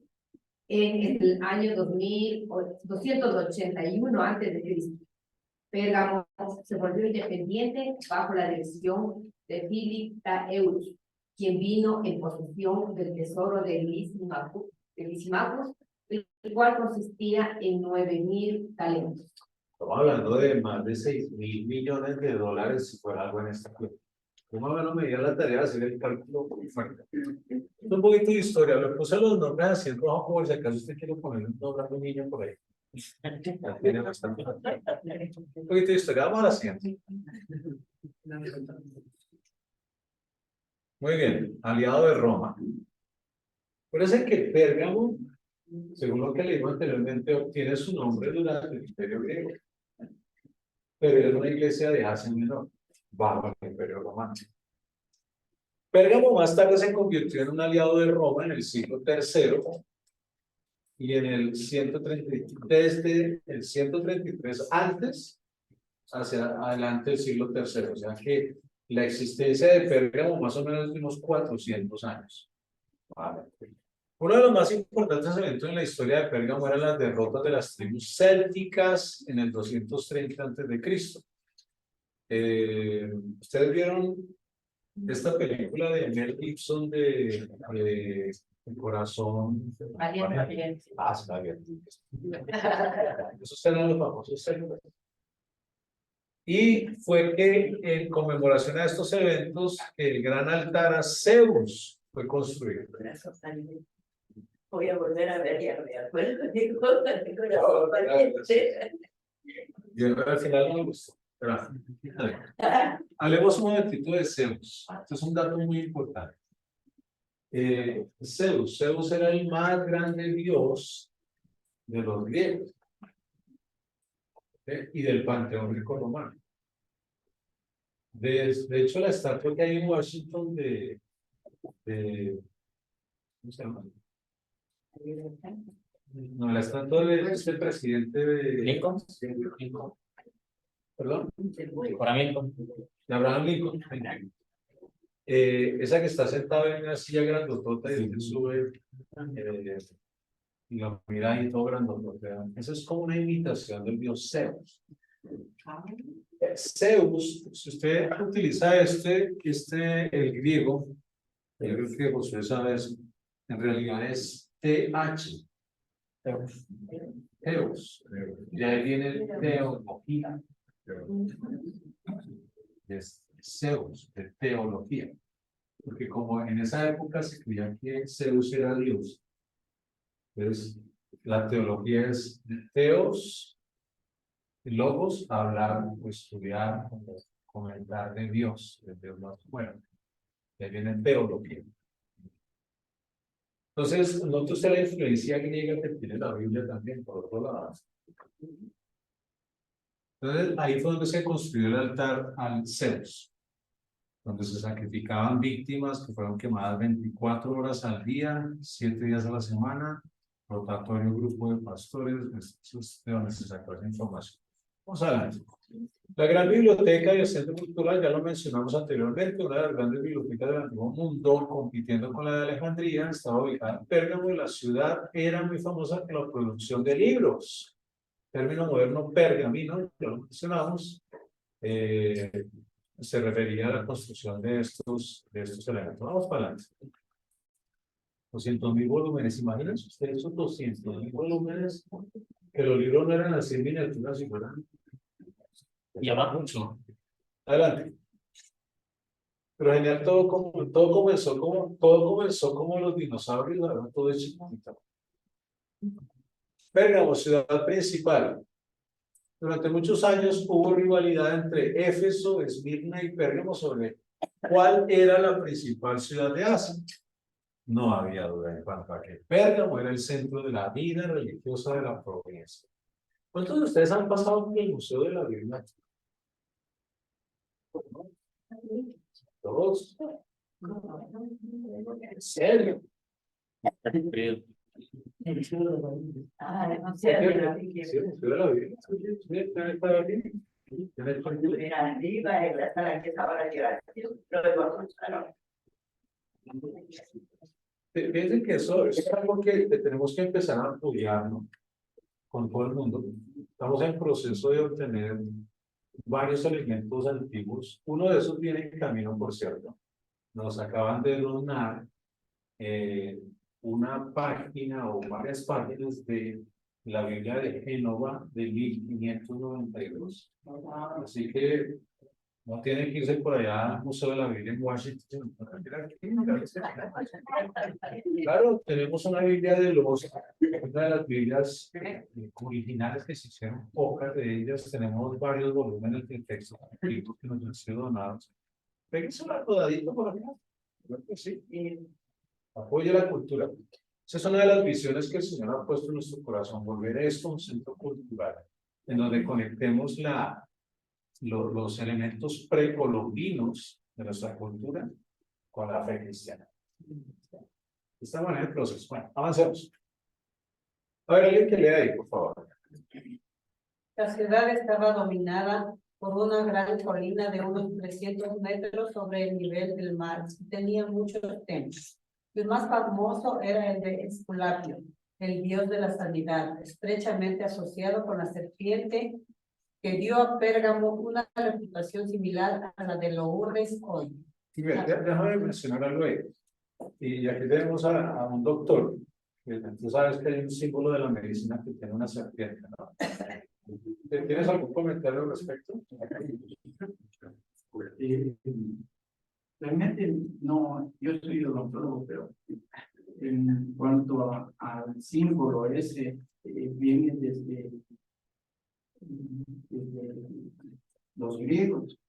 en el año 281 a.C. Pérgamo se volvió independiente bajo la dirección de Filip Tataeus, quien vino en posesión del tesoro de Lisímaco, el cual consistía en 9.000 talentos. Estamos hablando de más de 6.000 millones de dólares si fuera algo en esta cuenta. Yo más o menos me dio la tarea de hacer el cálculo muy fuerte. Un poquito de historia, le puse los nombres así en rojo por si acaso usted quiere poner un nombre de un niño por ahí. Tiene bastante. Un poquito de historia, vamos a la siguiente. Muy bien, aliado de Roma. Parece que Pérgamo, según lo que leímos anteriormente, obtiene su nombre durante el Imperio griego. Pero era una iglesia de Asia Menor, bajo el Imperio Romano. Pérgamo más tarde se convirtió en un aliado de Roma en el siglo III y en el 133, desde el 133 antes hacia adelante del siglo III. O sea que la existencia de Pérgamo más o menos de unos 400 años. Vale. Uno de los más importantes eventos en la historia de Pérgamo eran las derrotas de las tribus célticas en el 230 a.C. ¿Ustedes vieron esta película de Mel Gibson de El corazón? Valiente. Ah, está bien. Esos eran los famosos célticos. Y fue que en conmemoración a estos eventos, el gran altar a Zeus fue construido. Voy a volver a ver, ya me acuerdo de Yo al final no me gustó. Pero, hablemos un momentito de Zeus. Este es un dato muy importante. Zeus era el más grande dios de los griegos y del panteón greco-romano. De hecho, la estatua que hay en Washington ¿cómo se llama? No, la estatua de este presidente de Lincoln. ¿Perdón? Para Lincoln. De Abraham Lincoln. Esa que está sentada en una silla grandotota y él sube y lo mira ahí todo grandotota. Esa es como una imitación del dios Zeus. Zeus, si usted utiliza el griego, yo creo que José sabe eso, en realidad es TH. Zeus. De ahí viene teología. Es Zeus, de teología. Porque como en esa época se creía que Zeus era Dios, entonces la teología es Theos, logos, hablar o estudiar, comentar de Dios más bueno. De ahí viene teología. Entonces, note usted la influencia griega que tiene la Biblia también, por otro lado. Entonces, ahí fue donde se construyó el altar al Zeus, donde se sacrificaban víctimas que fueron quemadas 24 horas al día, 7 días a la semana, rotatorio grupo de pastores. Eso es de donde se sacó esa información. Vamos adelante. La gran biblioteca y el centro cultural, ya lo mencionamos anteriormente, una de las grandes bibliotecas del Antiguo Mundo, compitiendo con la de Alejandría, estaba ubicada en Pérgamo y la ciudad era muy famosa en la producción de libros. Término moderno pergamino, ya lo mencionamos. se refería a la construcción de estos elementos. Vamos para adelante. 200.000 volúmenes, imagínense ustedes esos 200.000 volúmenes, que los libros no eran así en miniaturas, y fueran y más mucho. Adelante. Pero genial, todo comenzó como los dinosaurios, ¿verdad? Todo es chiquitito. Pérgamo, ciudad principal. Durante muchos años hubo rivalidad entre Éfeso, Esmirna y Pérgamo sobre cuál era la principal ciudad de Asia. No había duda en cuanto a que Pérgamo era el centro de la vida religiosa de la provincia. ¿Cuántos de ustedes han pasado por el Museo de la Biblia? ¿Todos? ¿En serio? No sé, era arriba, hasta la que estaba la lloración, Fíjense que eso es algo que tenemos que empezar a apoyar, ¿no? Con todo el mundo. Estamos en proceso de obtener varios elementos antiguos. Uno de esos viene en camino, por cierto. Nos acaban de donar una página o varias páginas de la Biblia de Génova de 1592. Así que no tienen que irse por allá al Museo de la Biblia en Washington. Claro, tenemos una Biblia de una de las Biblias originales que se hicieron, pocas de ellas. Tenemos varios volúmenes de textos antiguos que nos han sido donados. Péguense una rodadita por acá. Creo que sí. Apoya la cultura. Esa es una de las visiones que el Señor ha puesto en nuestro corazón, volver a esto un centro cultural, en donde conectemos los elementos precolombinos de nuestra cultura con la fe cristiana. De esta manera el proceso. Bueno, avancemos. A ver, alguien que lea ahí, por favor. La ciudad estaba dominada por una gran colina de unos 300 metros sobre el nivel del mar y tenía muchos templos. El más famoso era el de Esculapio, el dios de la sanidad, estrechamente asociado con la serpiente que dio a Pérgamo una reputación similar a la de Lourdes hoy. Y bien, déjame mencionar algo ahí. Y aquí tenemos a un doctor, que tú sabes que hay un símbolo de la medicina que tiene una serpiente, ¿no? ¿Tienes algún comentario al respecto? Realmente no, yo soy odontólogo, pero en cuanto al símbolo ese, viene desde los griegos.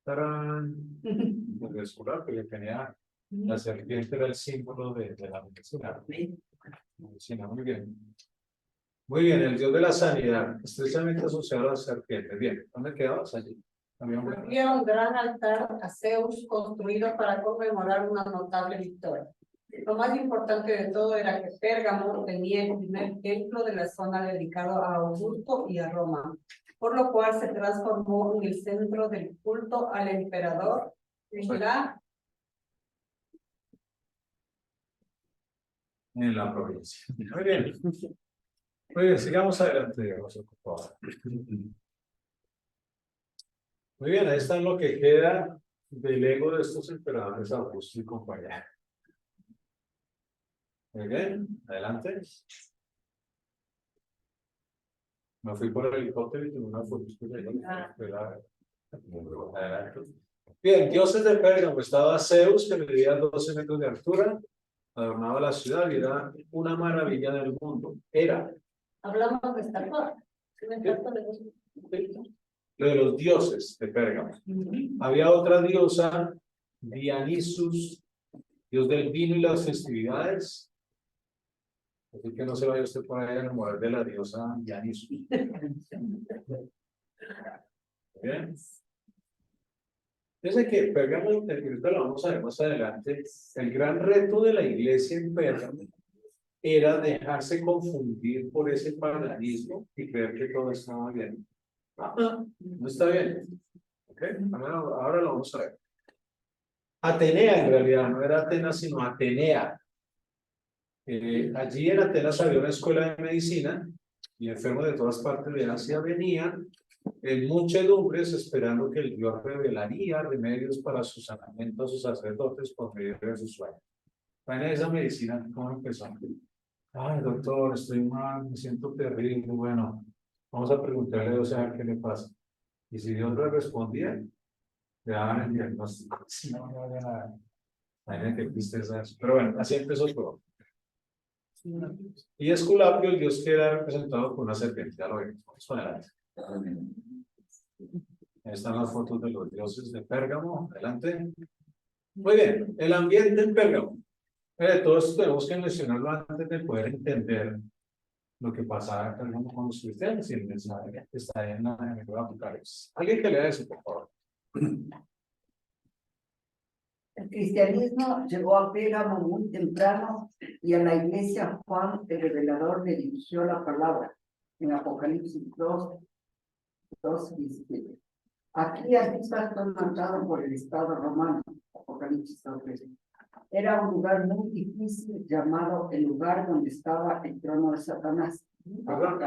Tarán. Porque que tenía la serpiente era el símbolo de la medicina. Medicina, muy bien. Muy bien, el dios de la sanidad, estrechamente asociado a la serpiente. Bien, ¿dónde quedabas allí? Había un gran altar a Zeus construido para conmemorar una notable victoria. Lo más importante de todo era que Pérgamo tenía el primer templo de la zona dedicado a Augusto y a Roma, por lo cual se transformó en el centro del culto al emperador en la provincia. Muy bien. Muy bien, sigamos adelante, digamos, por favor. Muy bien, ahí está lo que queda del ego de estos emperadores Augusto y compañía. Muy bien, adelante. Me fui por el helicóptero y tuve una foto. Adelante. Bien, dioses de Pérgamo. Estaba Zeus, que medía 12 metros de altura, adornaba la ciudad y era una maravilla del mundo. Hablamos de estatua. Lo de los dioses de Pérgamo. Había otra diosa, Dionysus, dios del vino y las festividades. Así que no se vaya usted por ahí a enamorar de la diosa Dionysus. Bien. Desde que Pérgamo, ahorita lo vamos a ver más adelante, el gran reto de la iglesia en Pérgamo era dejarse confundir por ese paganismo y creer que todo estaba bien. No está bien. Okay. Ahora lo vamos a ver. Atenea, en realidad, no era Atenas, sino Atenea. Allí en Atenas había una escuela de medicina y enfermos de todas partes de Asia venían en muchedumbres esperando que el Dios revelaría remedios para su sanamiento a sus sacerdotes por medio de sus sueños. Bueno, esa medicina, ¿cómo empezó? Ay, doctor, estoy mal, me siento terrible. Bueno, vamos a preguntarle a Dios a ver qué le pasa. Y si Dios le respondía, le daban el diagnóstico. Si no, no había nada. Imagínate qué tristeza eso. Pero bueno, así empezó todo. Y Esculapio, el dios que era representado por una serpiente. Ya lo vemos. Vamos adelante. Ahí están las fotos de los dioses de Pérgamo. Adelante. Muy bien, el ambiente en Pérgamo. Todo esto tenemos que mencionarlo antes de poder entender lo que pasaba en Pérgamo con los cristianos y el mensaje que está en el libro de Apocalipsis. Alguien que lea eso, por favor. El cristianismo llegó a Pérgamo muy temprano y a la iglesia Juan el Revelador le dirigió la palabra en Apocalipsis 2:17. Aquí Antipas fue mandado por el Estado romano, Apocalipsis 2:13. Era un lugar muy difícil llamado el lugar donde estaba el trono de Satanás. Perdón,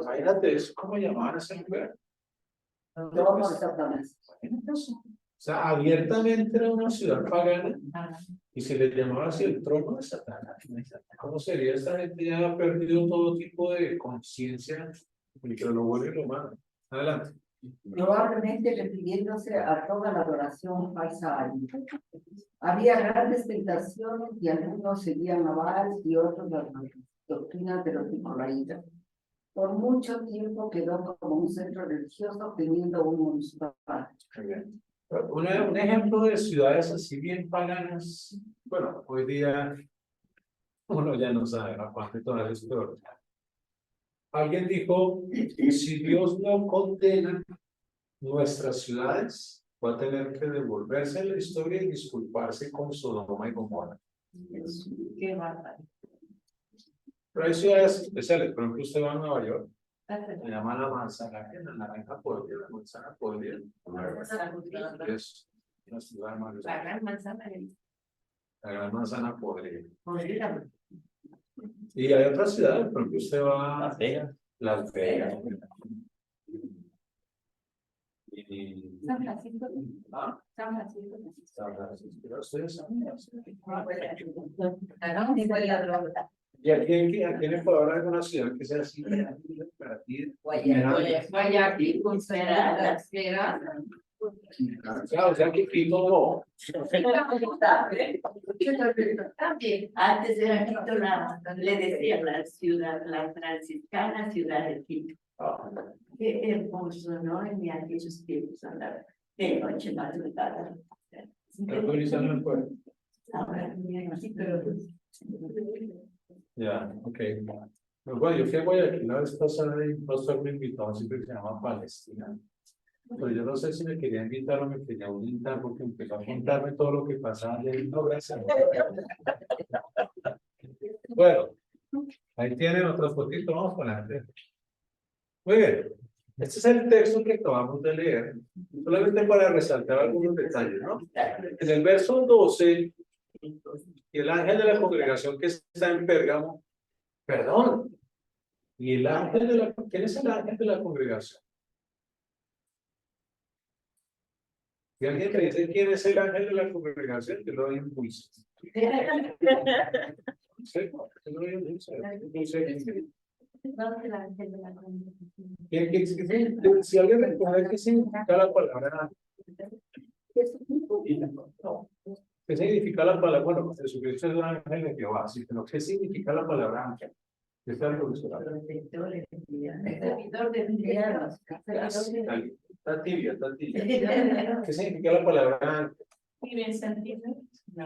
imagínate eso, ¿cómo llamaban a ese lugar? Trono de Satanás. O sea, abiertamente era una ciudad pagana y se le llamaba así el trono de Satanás. ¿Cómo sería? Esta gente ya ha perdido todo tipo de conciencia entre lo bueno y lo malo. Adelante. Probablemente refiriéndose a toda la adoración falsa a Dios. Había grandes tentaciones y algunos seguían a Baal y otros las doctrinas de los nicolaitas. Por mucho tiempo quedó como un centro religioso teniendo un municipal. Un ejemplo de ciudades así bien paganas, bueno, hoy día uno ya no sabe, aparte todas es peor. Alguien dijo, si Dios no condena nuestras ciudades, va a tener que devolverse en la historia y disculparse con Sodoma y Gomorra. Qué bárbaro. Pero hay ciudades especiales, por ejemplo, usted va a Nueva York, se llama la manzana, la naranja podrida, la manzana podrida. Es una ciudad más La gran manzana. la gran manzana podrida. Podrida. Y hay otras ciudades, por ejemplo, usted va a Las Vegas. Y San Francisco. ¿Ah? San Francisco. San Francisco, pero ustedes saben. ¿Y aquí en Ecuador hay alguna ciudad que sea así para ti? Guayaquil, Las Vegas. Claro, o sea que Quito no. También. Antes era Quito, le decían la ciudad, la franciscana ciudad de Quito. Qué hermoso, ¿no? En aquellos tiempos andaba de noche madrugada. Pero tú dices, no puede. Ahora, sí, pero Ya, ok. Pero bueno, yo fui a Guayaquil la vez pasada y un pastor me invitó a un sitio que se llama Palestina. Pero yo no sé si me quería invitar o me quería orientar porque empezó a contarme todo lo que pasaba allí. No, gracias. Bueno, ahí tienen otro fotito, vamos con adelante. Muy bien, este es el texto que acabamos de leer, solamente para resaltar algunos detalles, ¿no? En el verso 12, y el ángel de la congregación que está en Pérgamo, perdón, y el ángel de la, ¿quién es el ángel de la congregación? Si alguien te dice quién es el ángel de la congregación, te lo doy un pulso. Sí, te lo doy un pulso. Si alguien recuerda qué significa la palabra ángel. ¿Qué significa la palabra? Bueno, Jesucristo es un ángel de Jehová, sí, pero ¿qué significa la palabra ángel? ¿Qué está el profesor? Servidor de enviados. Está tibia, está tibia. ¿Qué significa la palabra ángel? Vive en santidad.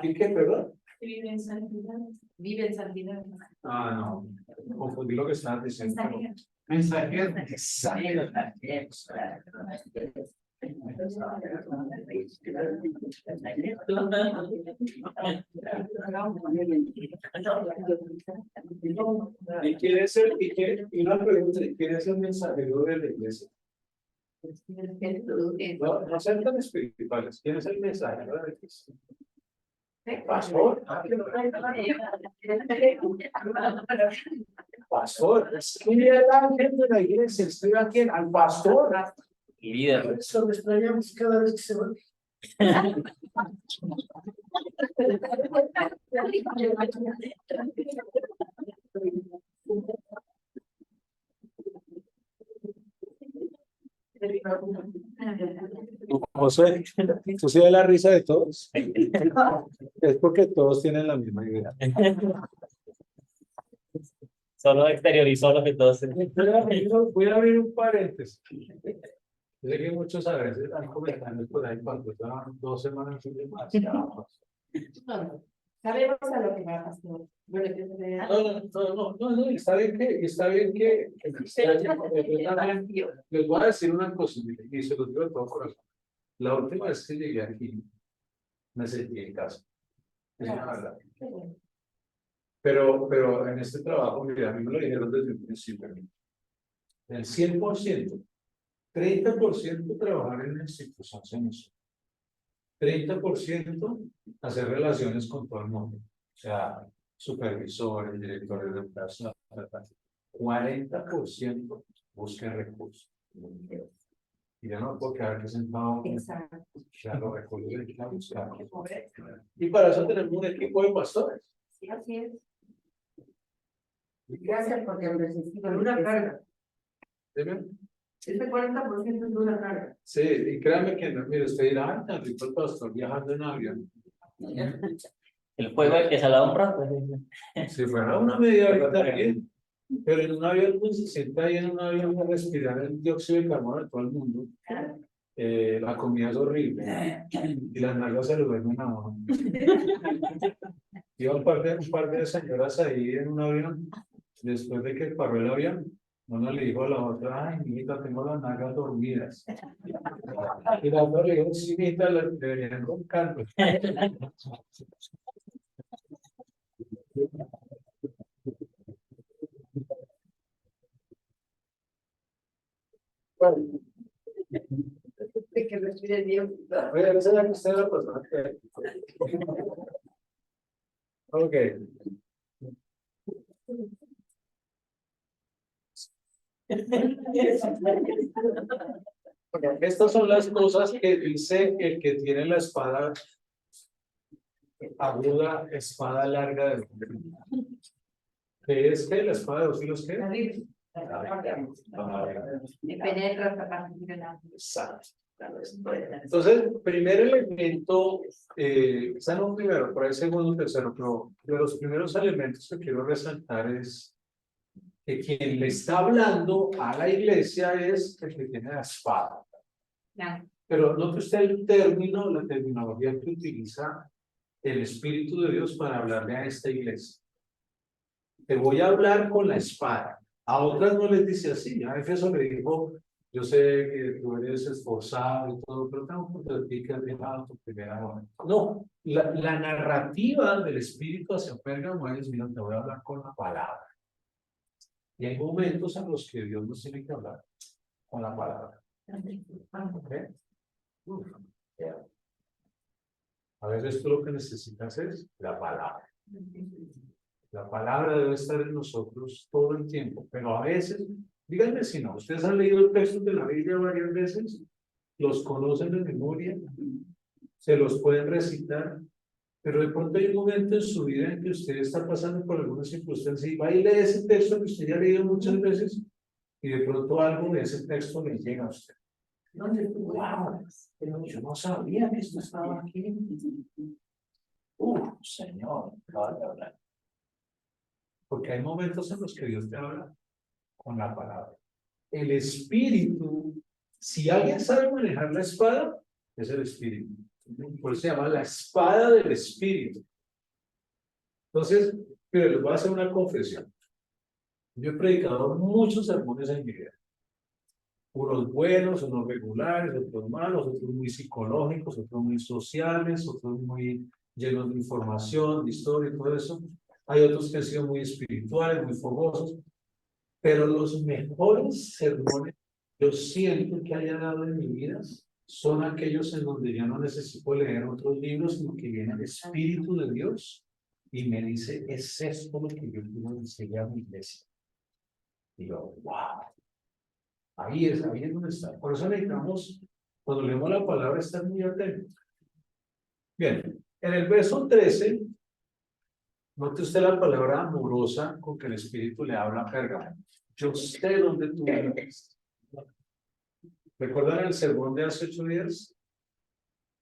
¿Y qué, perdón? Vive en santidad. Vive en santidad. Ah, no. Confundí lo que estaban diciendo. Mensajero. ¿Y quién es el, y una pregunta, ¿quién es el mensajero de la iglesia? No, no sean tan espirituales. ¿Quién es el mensajero de la iglesia? Pastor. Pastor, escribe a la gente de la iglesia, escribe a quién, al pastor. Líder. Eso lo extrañamos cada vez que se va. José, ¿tú sí ves la risa de todos? Es porque todos tienen la misma idea. Solo exteriorizó lo que todos. Voy a abrir un paréntesis. Yo sé que muchos a veces están comentando por ahí cuando estaban 2 semanas y demasiado. Sabemos a lo que va a pasar. Bueno, yo sé- No, está bien que les voy a decir una cosa, mire, y se los digo de todo corazón. La última vez que llegué aquí, me sentí en casa. Es una verdad. Pero en este trabajo, mira, a mí me lo dijeron desde el principio. El 100%, 30% trabajar en la institución se inició. 30% hacer relaciones con todo el mundo. O sea, supervisores, directores de educación, 40% busquen recursos. Y yo no puedo quedar aquí sentado. Exacto. Ya los recursos hay que buscar. Y para eso tenemos un equipo de pastores. Sí, así es. Gracias porque han resistido Con una carga. ¿Dime? Ese 40% es una carga. Sí, y créanme que no, mire, usted dirá, ay, tan rico el pastor viajando en avión. El fuego el que se da un rato. Si fuera una media horita bien, pero en un avión pues, se sienta ahí en un avión a respirar el dióxido de carbono de todo el mundo. La comida es horrible y las nalgas se lo duermen a uno. Iba un par de señoras ahí en un avión, después de que paró el avión, una le dijo a la otra, ay, mijita, tengo las nalgas dormidas. Y la otra le dijo, sí, mijita, las deberían roncar. Bueno, Que respire bien. oye, esa es la que usted la persona que... Ok. Bueno, estas son las cosas que dice el que tiene la espada aguda, espada larga de ¿qué es que la espada de dos filos qué? Me penetra hasta parte final. Exacto. Entonces, primer elemento, quizá no primero, por ahí segundo, tercero, pero de los primeros elementos que quiero resaltar es que quien le está hablando a la iglesia es el que tiene la espada. Claro. Pero note usted el término, la terminología que utiliza el Espíritu de Dios para hablarle a esta iglesia. Te voy a hablar con la espada. A otras no les dice así. A Éfeso le dijo, yo sé que tú eres esforzado y todo, pero tengo que ti que has dejado tu primera hora. No, la narrativa del Espíritu hacia Pérgamo es, mira, te voy a hablar con la palabra. Y hay momentos en los que Dios nos tiene que hablar con la palabra. ¿Okay? A veces tú lo que necesitas es la palabra. La palabra debe estar en nosotros todo el tiempo, pero a veces, díganme si no, ustedes han leído el texto de la Biblia varias veces, los conocen de memoria, se los pueden recitar, pero de pronto hay un momento en su vida en que usted está pasando por alguna circunstancia y va y lee ese texto que usted ya ha leído muchas veces y de pronto algo de ese texto le llega a usted. Wow, pero yo no sabía que esto estaba aquí. Señor, acaba de hablar. Porque hay momentos en los que Dios te habla con la palabra. El espíritu, si alguien sabe manejar la espada, es el espíritu. Por eso se llama la espada del espíritu. Entonces, pero les voy a hacer una confesión. Yo he predicado muchos sermones en mi vida. Unos buenos, unos regulares, otros malos, otros muy psicológicos, otros muy sociales, otros muy llenos de información, de historia y todo eso. Hay otros que han sido muy espirituales, muy fogosos. Pero los mejores sermones yo siento que haya dado en mi vida son aquellos en donde ya no necesito leer otros libros, sino que viene el Espíritu de Dios y me dice, es esto lo que yo quiero decirle a mi iglesia. Y yo, wow. Ahí es donde está. Por eso necesitamos, cuando leemos la palabra, estar muy atentos. Bien, en el verso 13, note usted la palabra amorosa con que el Espíritu le habla a Pérgamo. Yo sé dónde tú vives. ¿Recuerdan el sermón de hace 8 días?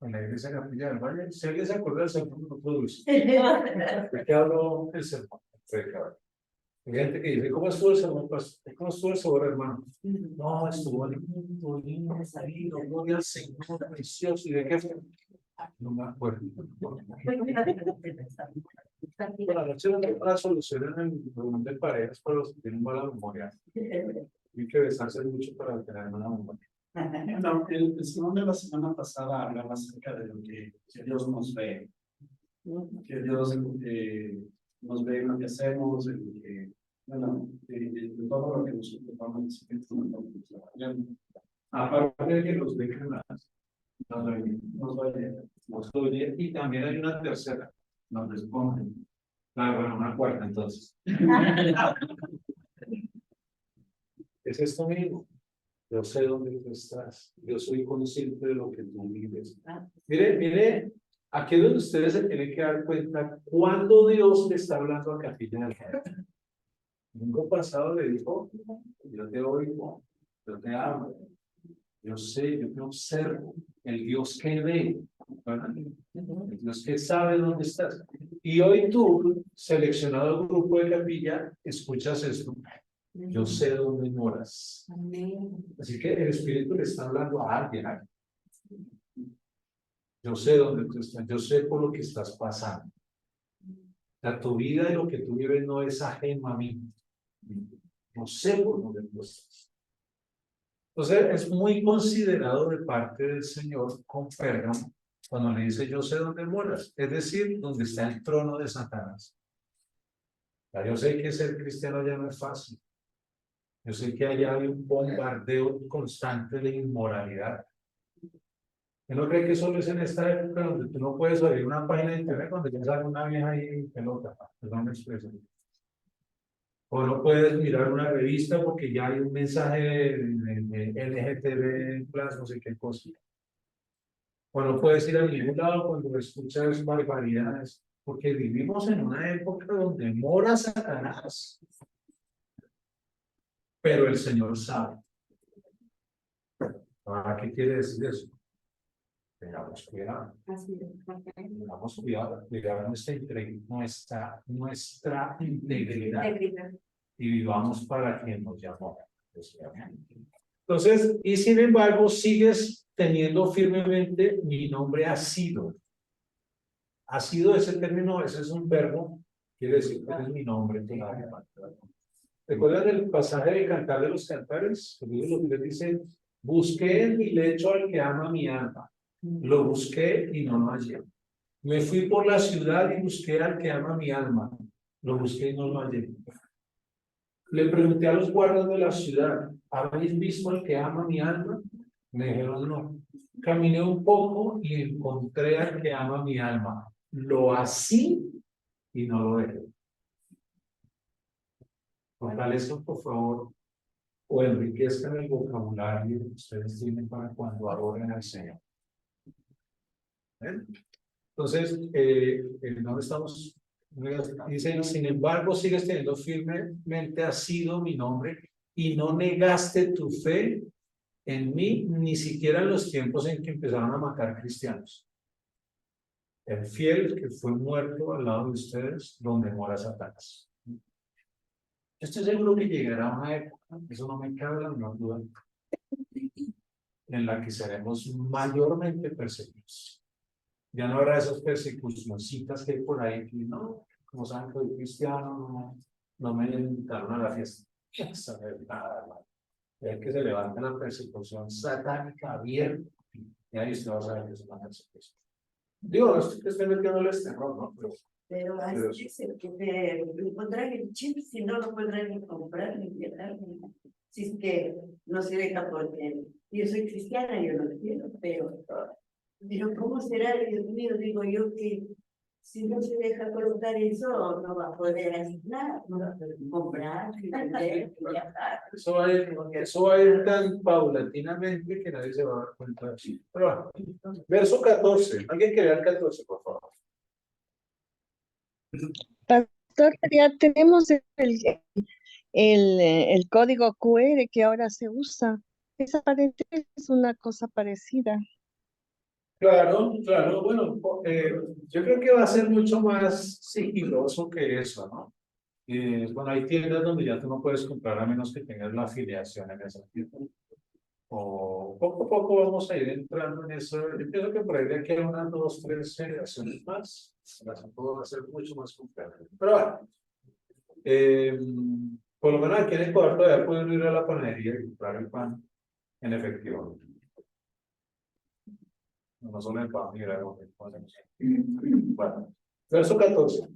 En la iglesia Capilla del Valle. ¿Si alguien se acuerda del sermón que no produce? ¿De qué habló el sermón? Hay gente que dice, ¿cómo estuvo el sermón, pastor? ¿Cómo estuvo el sabor, hermano? No, estuvo lindo, salido, gloria al Señor, precioso. ¿Y de qué fue? No me acuerdo. Bueno, anoche la solución en el reunión de parejas para los que tienen mala memoria. Hay que besarse mucho para tener una memoria. No, el sermón de la semana pasada hablaba acerca de lo que Dios nos ve. Que Dios nos ve en lo que hacemos, en lo que, bueno, en todo lo que nosotros vamos a hacer. Aparte de que los dejan nos oye, y también hay una tercera, nos responden. Claro, bueno, una cuarta entonces. Es esto mismo. Yo sé dónde tú estás. Yo soy consciente de lo que tú vives. Mire, aquí es donde ustedes se tienen que dar cuenta cuando Dios le está hablando a Capilla del Valle. El domingo pasado le dijo, yo te oigo, yo te amo, yo sé, yo te observo, el Dios que ve, ¿verdad? El Dios que sabe dónde estás. Y hoy tú, seleccionado el grupo de Capilla, escuchas esto. Yo sé dónde moras. Así que el Espíritu le está hablando a alguien. Yo sé dónde tú estás, yo sé por lo que estás pasando. O sea, tu vida y lo que tú vives no es ajeno a mí. No sé por dónde tú estás. Entonces, es muy considerado de parte del Señor con Pérgamo cuando le dice, yo sé dónde moras. Es decir, donde está el trono de Satanás. Ya yo sé que ser cristiano ya no es fácil. Yo sé que allá hay un bombardeo constante de inmoralidad. ¿Usted no cree que solo es en esta época donde tú no puedes abrir una página de internet cuando ya sale una vieja ahí en pelota? Perdón la expresión. O no puedes mirar una revista porque ya hay un mensaje de LGTB+, no sé qué cosa. O no puedes ir a ningún lado cuando escuchas barbaridades, porque vivimos en una época donde mora Satanás. Pero el Señor sabe. Ahora, ¿qué quiere decir eso? Tengamos cuidado. Tengamos cuidado, cuidar nuestra integridad. Y vivamos para quien nos llamó. Entonces, y sin embargo, sigues teniendo firmemente mi nombre ha sido. Ha sido ese término, ese es un verbo, quiere decir que es mi nombre. ¿Recuerdan el pasaje del Cantar de los Cantares? El libro que dice, busqué en mi lecho al que ama mi alma. Lo busqué y no lo hallé. Me fui por la ciudad y busqué al que ama mi alma. Lo busqué y no lo hallé. Le pregunté a los guardas de la ciudad, ¿habéis visto al que ama mi alma? Me dijeron no. Caminé un poco y encontré al que ama mi alma. Lo así y no lo dejé. Fortalezcan, por favor, o enriquezcan el vocabulario que ustedes tienen para cuando adoren al Señor. ¿Ven? Entonces, ¿dónde estamos? Dice, sin embargo, sigues teniendo firmemente ha sido mi nombre y no negaste tu fe en mí, ni siquiera en los tiempos en que empezaron a matar cristianos. El fiel que fue muerto al lado de ustedes, donde mora Satanás. Yo estoy seguro que llegará una época, eso no me cabe la menor duda, en la que seremos mayormente perseguidos. Ya no habrá esas persecucioncitas que hay por ahí, que no, como saben que soy cristiano, no me invitaron a la fiesta. Esa es verdad, hermano. Es que se levanta la persecución satánica abierta, y ahí usted va a saber que es una persecución. Digo, no estoy que esté metiéndoles terror, ¿no? Pero así es el que me encontrar el chip, si no lo podrán ni comprar ni quedar, si es que no se deja porque yo soy cristiana, yo no lo quiero, pero ¿cómo será, Dios mío? Digo yo que Si no se deja colocar eso, no va a poder hacer nada, no va a poder comprar, vender, viajar. Eso va a ir tan paulatinamente que nadie se va a dar cuenta de eso. Pero bueno, verso 14. ¿Alguien que lea el 14, por favor? Pastor, ya tenemos el código QR que ahora se usa. Esa aparentemente es una cosa parecida. Claro, claro. Bueno, yo creo que va a ser mucho más sigiloso que eso, ¿no? Bueno, hay tiendas donde ya tú no puedes comprar a menos que tengas la afiliación en esa tienda. O poco a poco vamos a ir entrando en eso. Yo pienso que por ahí de aquí a unas 2, 3 generaciones más, las va a ser mucho más complejo. Pero bueno, por lo menos aquí en Ecuador todavía pueden ir a la panadería y comprar el pan en efectivo. No solo el pan, mira, bueno, verso 14.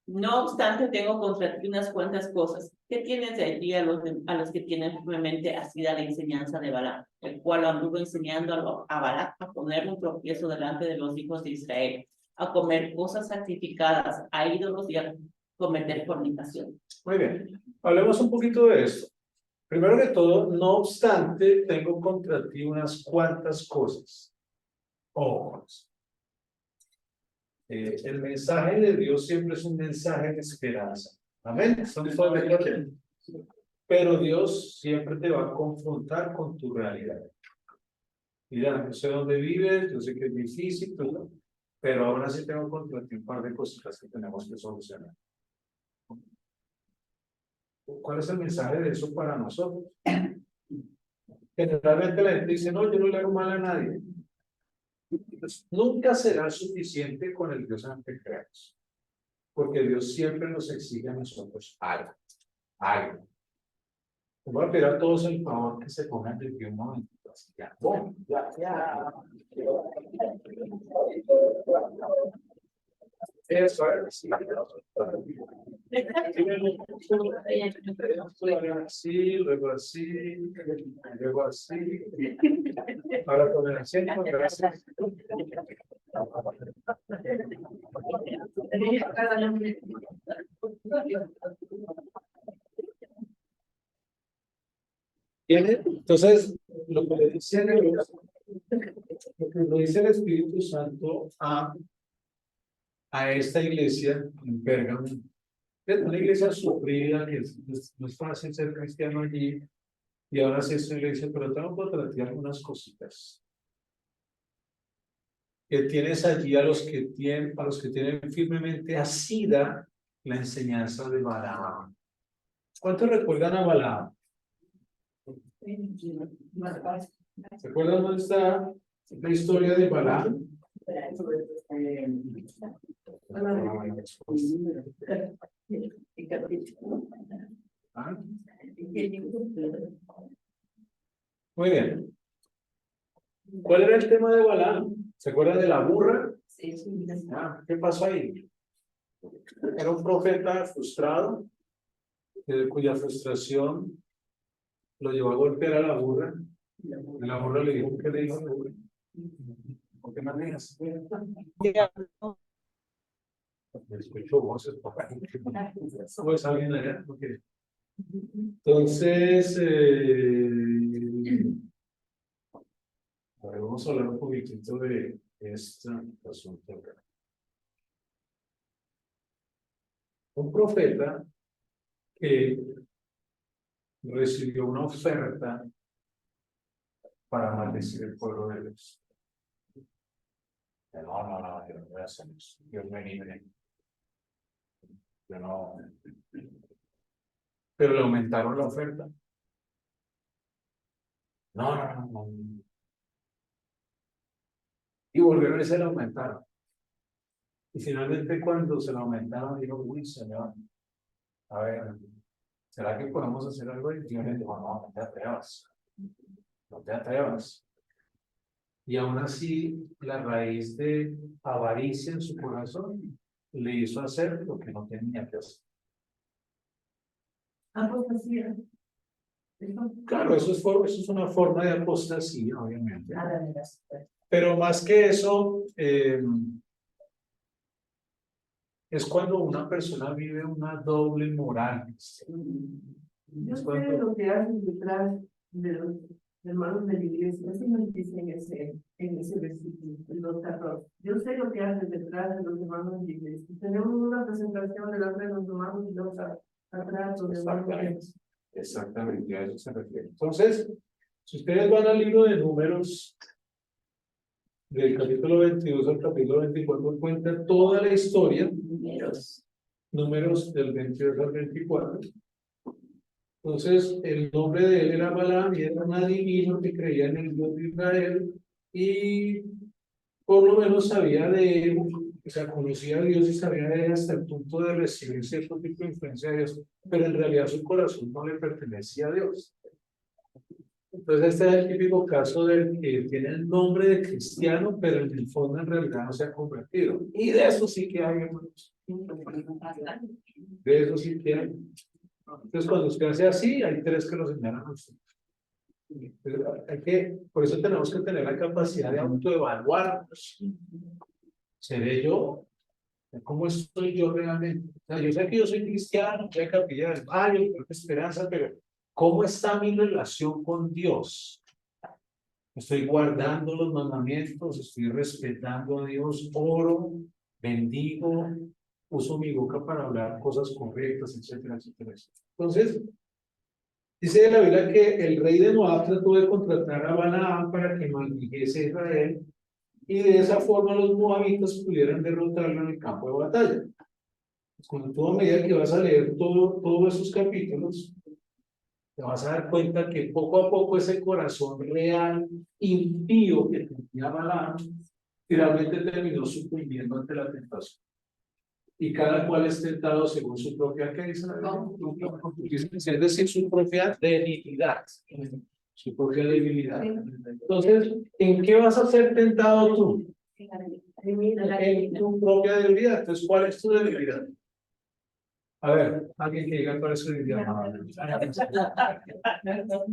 No obstante, tengo contra ti unas cuantas cosas. ¿Qué tienes de allí a los que tienen firmemente asida la enseñanza de Balac, el cual anduvo enseñando a Balac a poner un tropiezo delante de los hijos de Israel, a comer cosas sacrificadas a ídolos y a cometer fornicación? Muy bien, hablemos un poquito de esto. Primero que todo, no obstante, tengo contra ti unas cuantas cosas. Ojos. El mensaje de Dios siempre es un mensaje de esperanza. Amén. ¿Estamos todos de acuerdo? Pero Dios siempre te va a confrontar con tu realidad. Mira, no sé dónde vives, yo sé que es difícil, pero aún así tengo contra ti un par de cositas que tenemos que solucionar. ¿Cuál es el mensaje de eso para nosotros? Generalmente la gente dice, no, yo no le hago mal a nadie. Entonces, nunca será suficiente con el Dios en el que creamos. Porque Dios siempre nos exige a nosotros algo. Algo. Voy a pedir a todos el favor que se pongan de pie un momento. Ya, boom, ya. Eso es. Así, luego así, luego así. Ahora con el asiento, gracias. Entonces, lo que le dice el Espíritu Santo a esta iglesia en Pérgamo, es una iglesia sufrida, que no es fácil ser cristiano allí, y ahora sí es una iglesia, pero tengo que tratar algunas cositas. Que tienes allí a los que tienen firmemente asida la enseñanza de Balaam. ¿Cuántos recuerdan a Balaam? ¿Se acuerdan dónde está la historia de Balaam? ¿Ah? Muy bien. ¿Cuál era el tema de Balaam? ¿Se acuerdan de la burra? Sí. ¿Qué pasó ahí? Era un profeta frustrado, cuya frustración lo llevó a golpear a la burra. Y la burra le dijo, ¿qué le dijo a la burra? ¿Por qué me alejas? Escucho voces por ahí. Pues alguien allá. Okay. Entonces, vamos a hablar un poquitito de este asunto. Un profeta que recibió una oferta para maldecir el pueblo de Dios. No, yo no voy a hacer eso. Dios me libre. Yo no. Pero le aumentaron la oferta. No. Y volvieron y se la aumentaron. Y finalmente cuando se la aumentaron, dijo, uy, Señor, a ver, ¿será que podemos hacer algo? Y Dios le dijo, no te atrevas. No te atrevas. Y aún así, la raíz de avaricia en su corazón le hizo hacer lo que no tenía que hacer. Apostasía. Claro, eso es una forma de apostasía, obviamente. Pero más que eso, es cuando una persona vive una doble moral. Yo sé lo que hacen detrás de los hermanos de la iglesia, así nos dice en ese versículo, en los 14. Yo sé lo que hacen detrás de los hermanos de la iglesia. Tenemos una presentación de la fe de los hermanos y los atrás los hermanos de la iglesia. Exactamente, a eso se refiere. Entonces, si ustedes van al libro de Números, del capítulo 22 al capítulo 24, cuenta toda la historia, números del 22 al 24. Entonces, el nombre de él era Balaam y era un adivino que creía en el Dios de Israel y por lo menos sabía de él, o sea, conocía a Dios y sabía de él hasta el punto de recibir cierto tipo de influencia de Dios, pero en realidad su corazón no le pertenecía a Dios. Entonces, este es el típico caso del que tiene el nombre de cristiano, pero en el fondo en realidad no se ha convertido. Y de eso sí que hay, hermanos. De eso sí que hay. Entonces, cuando usted hace así, hay tres que lo señalan a usted. Por eso tenemos que tener la capacidad de autoevaluarnos. ¿Seré yo? ¿Cómo estoy yo realmente? O sea, yo sé que yo soy cristiano, soy capilla del Valle, tengo esperanza, pero ¿cómo está mi relación con Dios? Estoy guardando los mandamientos, estoy respetando a Dios, oro, bendigo, uso mi boca para hablar cosas correctas, etcétera, etcétera. Entonces, dice la Biblia que el rey de Moab trató de contratar a Balaam para que maldijese a Israel y de esa forma los moabitas pudieran derrotarlo en el campo de batalla. Cuando tú, a medida que vas a leer todos esos capítulos, te vas a dar cuenta que poco a poco ese corazón real, impío que tenía Balaam, finalmente terminó sucumbiendo ante la tentación. Y cada cual es tentado según su propia, ¿qué dice la Biblia? Es decir, su propia debilidad. Su propia debilidad. Entonces, ¿en qué vas a ser tentado tú? En tu propia debilidad. Entonces, ¿cuál es tu debilidad? A ver, alguien que diga cuál es su debilidad.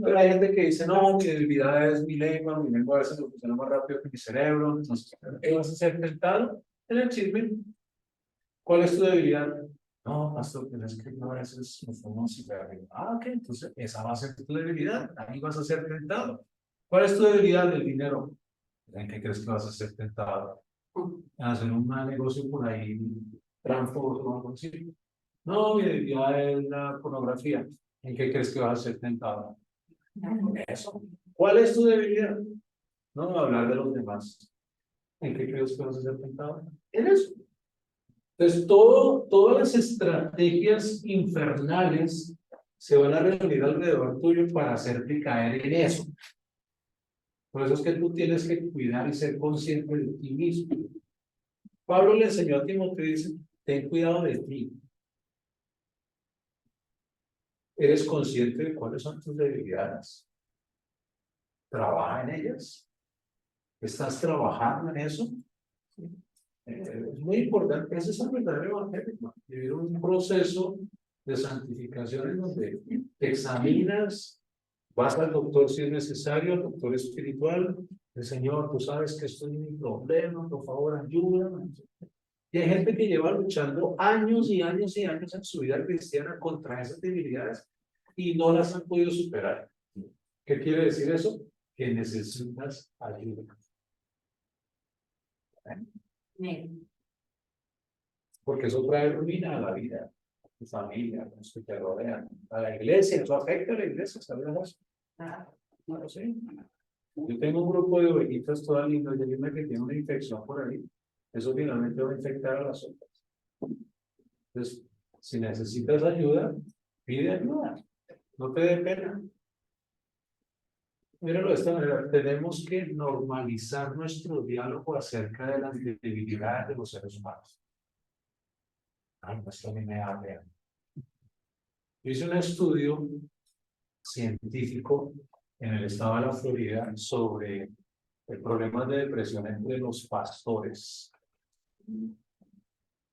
Pero hay gente que dice, no, mi debilidad es mi lengua a veces funciona más rápido que mi cerebro. Entonces, ¿qué vas a ser tentado? En el chisme. ¿Cuál es tu debilidad? No, pastor, pero es que yo a veces me fumo un cigarrillo. Ah, ok, entonces esa va a ser tu debilidad. Ahí vas a ser tentado. ¿Cuál es tu debilidad del dinero? ¿En qué crees que vas a ser tentado? ¿A hacer un mal negocio por ahí, transporte o algo así? No, mi debilidad es la pornografía. ¿En qué crees que vas a ser tentado? Eso. ¿Cuál es tu debilidad? No, hablar de los demás. ¿En qué crees que vas a ser tentado? En eso. Entonces, todas las estrategias infernales se van a reunir alrededor tuyo para hacerte caer en eso. Por eso es que tú tienes que cuidar y ser consciente de ti mismo. Pablo le enseñó a Timoteo, dice, ten cuidado de ti. ¿Eres consciente de cuáles son tus debilidades? ¿Trabaja en ellas? ¿Estás trabajando en eso? Es muy importante, ese es el verdadero evangelio, vivir un proceso de santificación en donde te examinas, vas al doctor si es necesario, al doctor espiritual, el Señor, tú sabes que estoy en mi problema, por favor ayúdame. Y hay gente que lleva luchando años y años y años en su vida cristiana contra esas debilidades y no las han podido superar. ¿Qué quiere decir eso? Que necesitas ayuda. Porque eso trae ruina a la vida, a tu familia, a los que te rodean, a la iglesia, eso afecta a la iglesia, ¿sabes eso? No lo sé. Yo tengo un grupo de ovejitas todas lindas, y hay una que tiene una infección por ahí, eso finalmente va a infectar a las otras. Entonces, si necesitas ayuda, pide ayuda, no te dé pena. Míralo de esta manera, tenemos que normalizar nuestro diálogo acerca de las debilidades de los seres humanos. Esto a mí me da pena. Yo hice un estudio científico en el estado de la Florida sobre el problema de depresión entre los pastores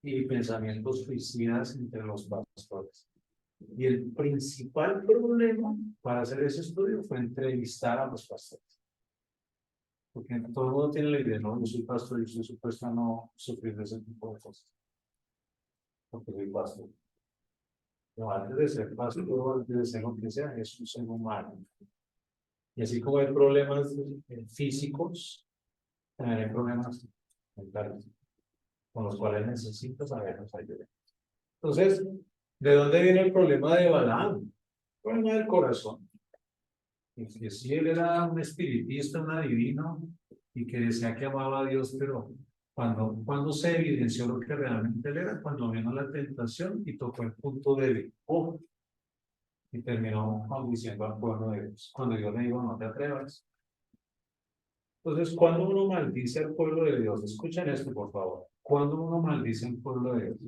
y pensamientos suicidas entre los pastores. Y el principal problema para hacer ese estudio fue entrevistar a los pastores. Porque todo el mundo tiene la idea, no, yo soy pastor y estoy supuesto a no sufrir de ese tipo de cosas. porque soy pastor. No, antes de ser pastor, antes de ser lo que sea, es un ser humano. Y así como hay problemas físicos, también hay problemas mentales, con los cuales necesito sabernos ayudar. Entonces, ¿de dónde viene el problema de Balaam? El problema del corazón. Y que si él era un espiritista, un adivino, y que decía que amaba a Dios, pero cuando se evidenció lo que realmente él era, cuando vino la tentación y tocó el punto débil. Y terminó maldiciendo al pueblo de Dios. Cuando Dios le dijo, no te atrevas. Entonces, cuando uno maldice al pueblo de Dios, escuchen esto, por favor. Cuando uno maldice al pueblo de Dios,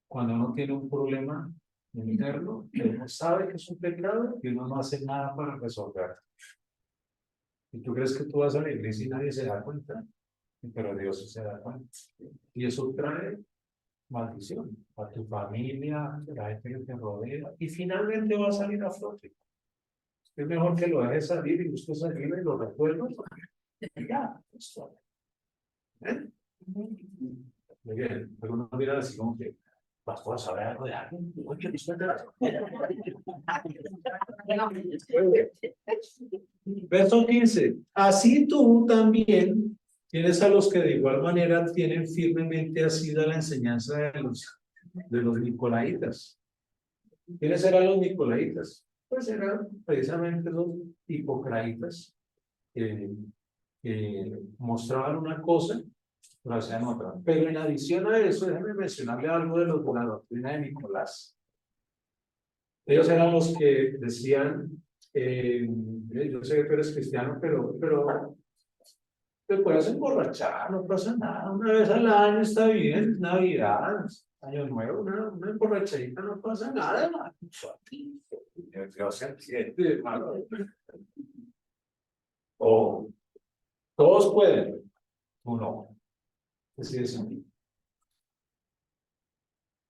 cuando uno tiene un problema interno, que uno sabe que es un pecado y uno no hace nada para resolverlo. ¿Y tú crees que tú vas a la iglesia y nadie se da cuenta? Pero Dios sí se da cuenta. Y eso trae maldición a tu familia, a la gente que te rodea, y finalmente va a salir a flote. Es mejor que lo dejes salir y busques salir y lo resuelvas. Ya, esto. ¿Eh? Muy bien, pero uno mira así como que vas a saber algo de alguien. Verso 15. Así tú también tienes a los que de igual manera tienen firmemente asida la enseñanza de los nicolaitas. ¿Quiénes eran los nicolaitas? Pues eran precisamente los hipocraitas que mostraban una cosa, pero hacían otra. Pero en adición a eso, déjame mencionarle algo de los de la doctrina de Nicolás. Ellos eran los que decían, yo sé que tú eres cristiano, pero te puedes emborrachar, no pasa nada, una vez al año está bien, Navidad, Año Nuevo, una emborrachadita no pasa nada, hermano. Dios se entiende, hermano. O todos pueden, tú no. Así de sencillo.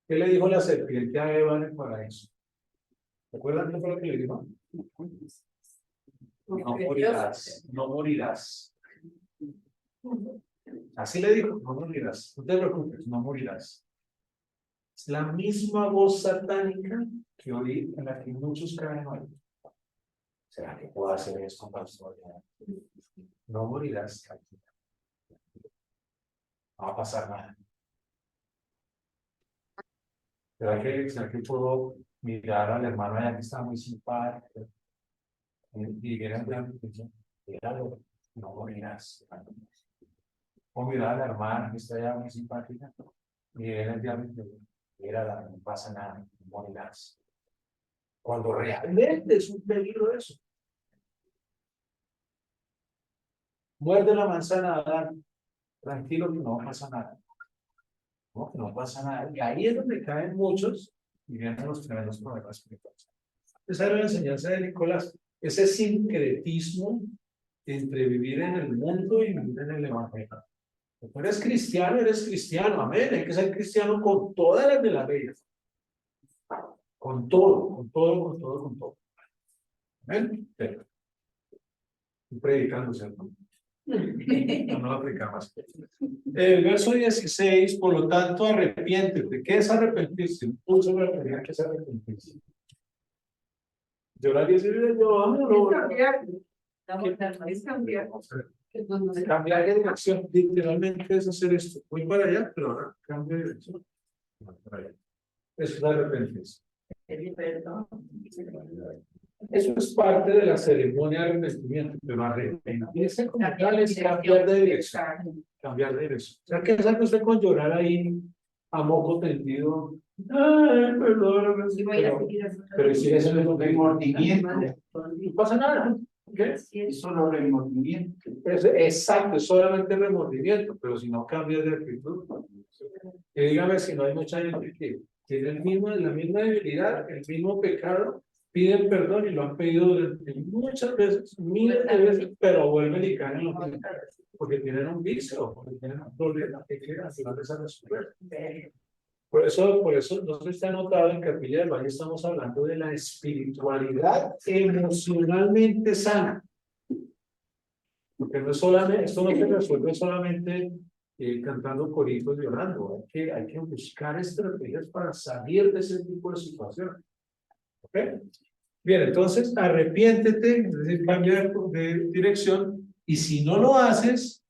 ¿Qué le dijo la serpiente a Eva en el paraíso? ¿Recuerdan qué fue lo que le dijo? No morirás, no morirás. Así le dijo, no morirás, no te preocupes, no morirás. Es la misma voz satánica que oí en la que muchos caen hoy. ¿Será que puedo hacer esto, pastor? No morirás. No va a pasar nada. ¿Será que puedo mirar al hermano allá que está muy simpático? Y viene el diablo y dice, míralo, no morirás. O mirar a la hermana que está allá muy simpática. Y viene el diablo y dice, mírala, no pasa nada, no morirás. Cuando realmente es un peligro eso. Muerde la manzana, Adán. Tranquilo que no pasa nada. No, que no pasa nada. Y ahí es donde caen muchos y vienen los tremendos problemas espirituales. Esa era la enseñanza de Nicolás. Ese sincretismo entre vivir en el mundo y vivir en el evangelio. Tú eres cristiano, amén. Hay que ser cristiano con todas las de la ley. Con todo. Amén. Pero, estoy predicando, ¿cierto? No lo aplicamos. El verso 16, por lo tanto, arrepiéntete. ¿Qué es arrepentirse? Un pulso de referir que es arrepentirse. Llorar y decir, yo amo, Es cambiar. Cambiar de dirección, literalmente es hacer esto. Voy para allá, pero ahora cambio de dirección. Eso es arrepentirse. Eso es parte de la ceremonia de arrepentimiento, pero arrepentirse como tal es cambiar de dirección. Cambiar de dirección. O sea, ¿qué sabe usted con llorar ahí a moco tendido? Ay, perdón. Pero si eso es un remordimiento, no pasa nada. ¿Qué? Es solo remordimiento. Exacto, es solamente remordimiento, pero si no cambias de actitud. Y dígame si no hay mucha gente que tiene la misma debilidad, el mismo pecado, piden perdón y lo han pedido durante muchas veces, miles de veces, pero vuelven y caen en lo mismo, porque tienen un vicio, porque tienen un problema que al final les resolver. Por eso no se está notado en Capilla del Valle, estamos hablando de la espiritualidad emocionalmente sana. Porque no es solamente, esto no se resuelve solamente cantando coritos y orando. Hay que buscar estrategias para salir de ese tipo de situaciones. ¿Ok? Bien, entonces arrepiéntete, es decir, cambia de dirección, y si no lo haces,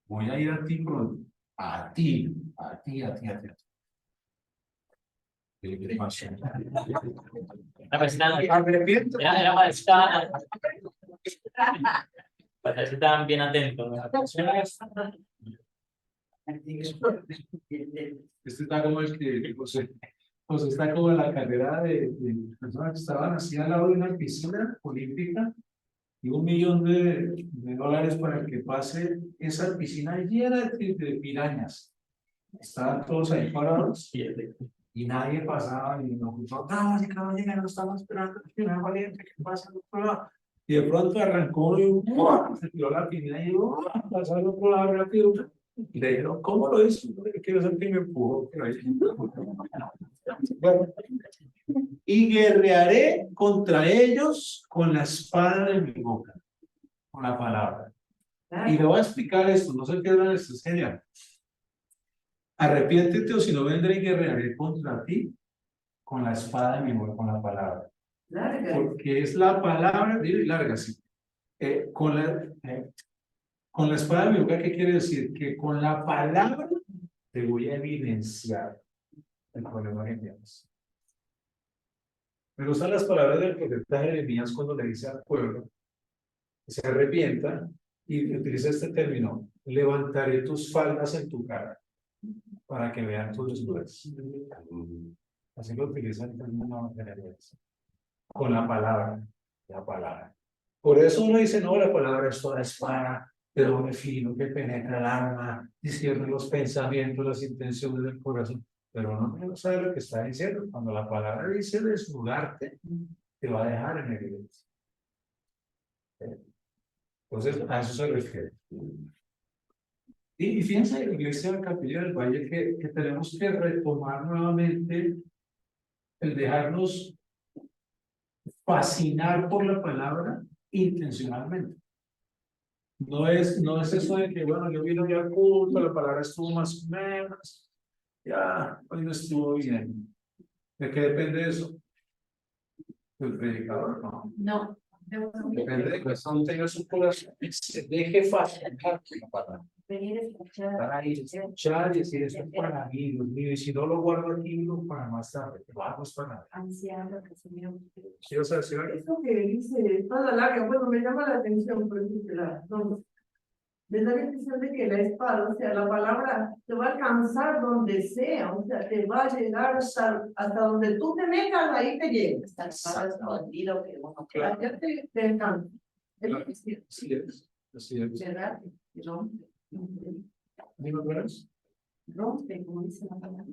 voy a ir a ti pronto. A ti. ¿Qué pasa? La persona, Arrepiéntete. era para estar, para que estaban bien atentos. Este está como el que, José está como en la carrera de personas que estaban así al lado de una piscina olímpica y $1 millón de dólares para que pase esa piscina llena de pirañas. Estaban todos ahí parados y nadie pasaba y nosotros, no estamos esperando que una valiente que pase al otro lado. Y de pronto arrancó y se tiró la piscina y pasó al otro lado rápido. Y le dijeron, ¿cómo lo hizo? Quiero ser que me empujó. Bueno, y guerrearé contra ellos con la espada de mi boca, con la palabra. Y le voy a explicar esto, no se pierdan esto, es genial. Arrepiéntete o si no vendré y guerrearé contra ti con la espada de mi boca, con la palabra. Porque es la palabra, y larga, sí. Con la espada de mi boca, ¿qué quiere decir? Que con la palabra te voy a evidenciar el problema que tienes. Me gustan las palabras del profeta Jeremías cuando le dice al pueblo que se arrepienta y utiliza este término: levantaré tus faldas en tu cara para que vean tus desnudez. Así lo utiliza el término Jeremías. Con la palabra. Por eso uno dice, no, la palabra es toda espada de doble filo que penetra el alma, discierne los pensamientos, las intenciones del corazón. Pero no sabe lo que está diciendo. Cuando la palabra dice desnudarte, te va a dejar en evidencia. Entonces, a eso se refiere. Y fíjense, la iglesia de Capilla del Valle, que tenemos que retomar nuevamente el dejarnos fascinar por la palabra intencionalmente. No es eso de que, bueno, yo vino ya culto, la palabra estuvo más o menos, ya, hoy no estuvo bien. ¿De qué depende eso? ¿Del predicador? No. No. Depende de que uno tenga su corazón y se deje fascinar por la palabra. Venir a escuchar. Para ir a escuchar y decir, esto es para mí, Dios mío, y si no lo guardo aquí, lo para más tarde, lo hago es para nada. Anciano que se mira. Quiero saber si Eso que dice espada larga, bueno, me llama la atención, por ejemplo, me da la impresión de que la espada, o sea, la palabra te va a alcanzar donde sea, o sea, te va a llegar hasta donde tú te metas, ahí te llega. Está escondido que uno Ya te alcanza. Así es. ¿Verdad? Dime, ¿verdad? Rompe, como dice la palabra.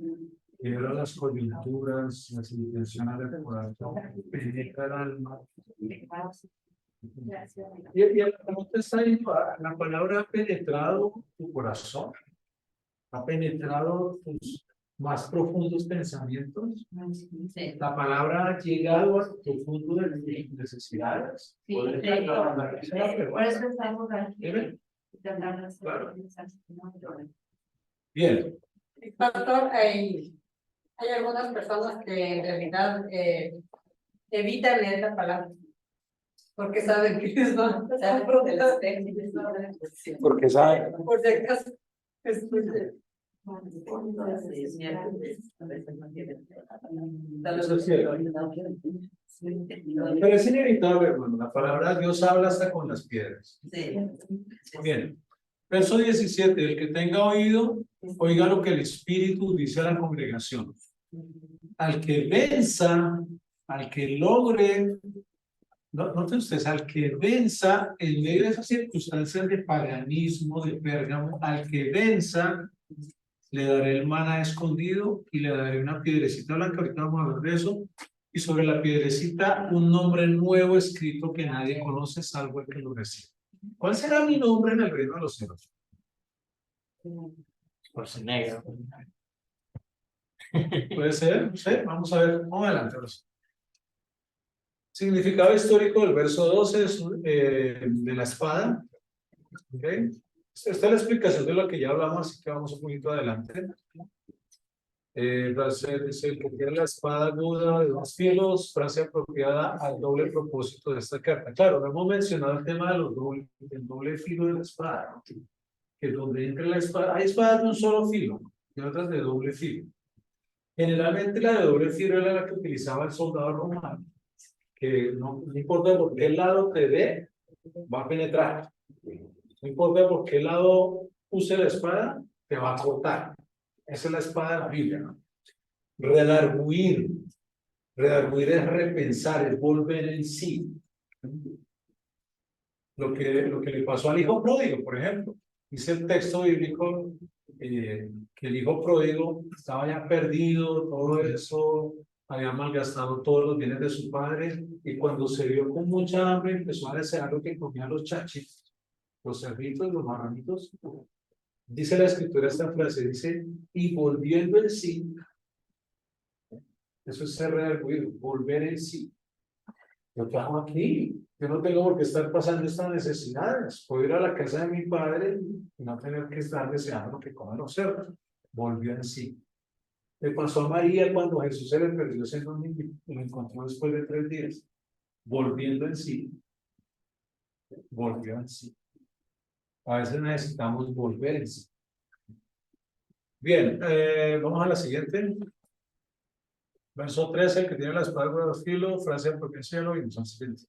Quiebra las coyunturas, las intenciones del corazón, penetra el alma. Y la pregunta está ahí, la palabra ha penetrado tu corazón, ha penetrado tus más profundos pensamientos. La palabra ha llegado a profundo de tus necesidades. Sí, Por eso estamos aquí. Claro. Bien. Pastor, hay algunas personas que en realidad evitan leer la palabra porque saben que es no. Porque sabe. Por si acaso. Eso es cierto. Pero es inevitable, hermano. La palabra de Dios habla hasta con las piedras. Muy bien. Verso 17. El que tenga oído, oiga lo que el Espíritu dice a la congregación. Al que venza, al que logre, noten ustedes, al que venza en medio de esas circunstancias de paganismo, de Pérgamo, al que venza, le daré el maná escondido y le daré una piedrecita blanca. Ahorita vamos a hablar de eso. Y sobre la piedrecita un nombre nuevo escrito que nadie conoce salvo el que lo recibe. ¿Cuál será mi nombre en el reino de los cielos? Pues negro. Puede ser, no sé, vamos a ver, vamos adelante. Significado histórico del verso 12 es de la espada. ¿Okay? Esta es la explicación de lo que ya hablamos, así que vamos un poquito adelante. Frase dice: el que tiene la espada aguda de 2 filos, frase apropiada al doble propósito de esta carta. Claro, no hemos mencionado el tema de del doble filo de la espada, ¿no? Que donde entra la espada, hay espadas de un solo filo y otras de doble filo. Generalmente la de doble filo era la que utilizaba el soldado romano, que no importa por qué lado te dé, va a penetrar. No importa por qué lado use la espada, te va a cortar. Esa es la espada de la Biblia, ¿no? Redarguir. Redarguir es repensar, es volver en sí. Lo que le pasó al hijo pródigo, por ejemplo. Dice el texto bíblico que el hijo pródigo estaba ya perdido, todo eso, había malgastado todos los bienes de su padre, y cuando se vio con mucha hambre empezó a desear lo que comían los chachitos, los cerditos, los marranitos. Dice la escritura esta frase, dice: y volviendo en sí. Eso es ser redarguido, volver en sí. Yo trabajo aquí, yo no tengo por qué estar pasando estas necesidades. Puedo ir a la casa de mi padre y no tener que estar deseando lo que comen los cerdos. Volvió en sí. Le pasó a María cuando Jesús se le perdió siendo un niño y lo encontró después de 3 días. Volviendo en sí. Volvió en sí. A veces necesitamos volver en sí. Bien, vamos a la siguiente. Verso 13, el que tiene la espada de 2 filos, frase porque el cielo, y nos siguiente.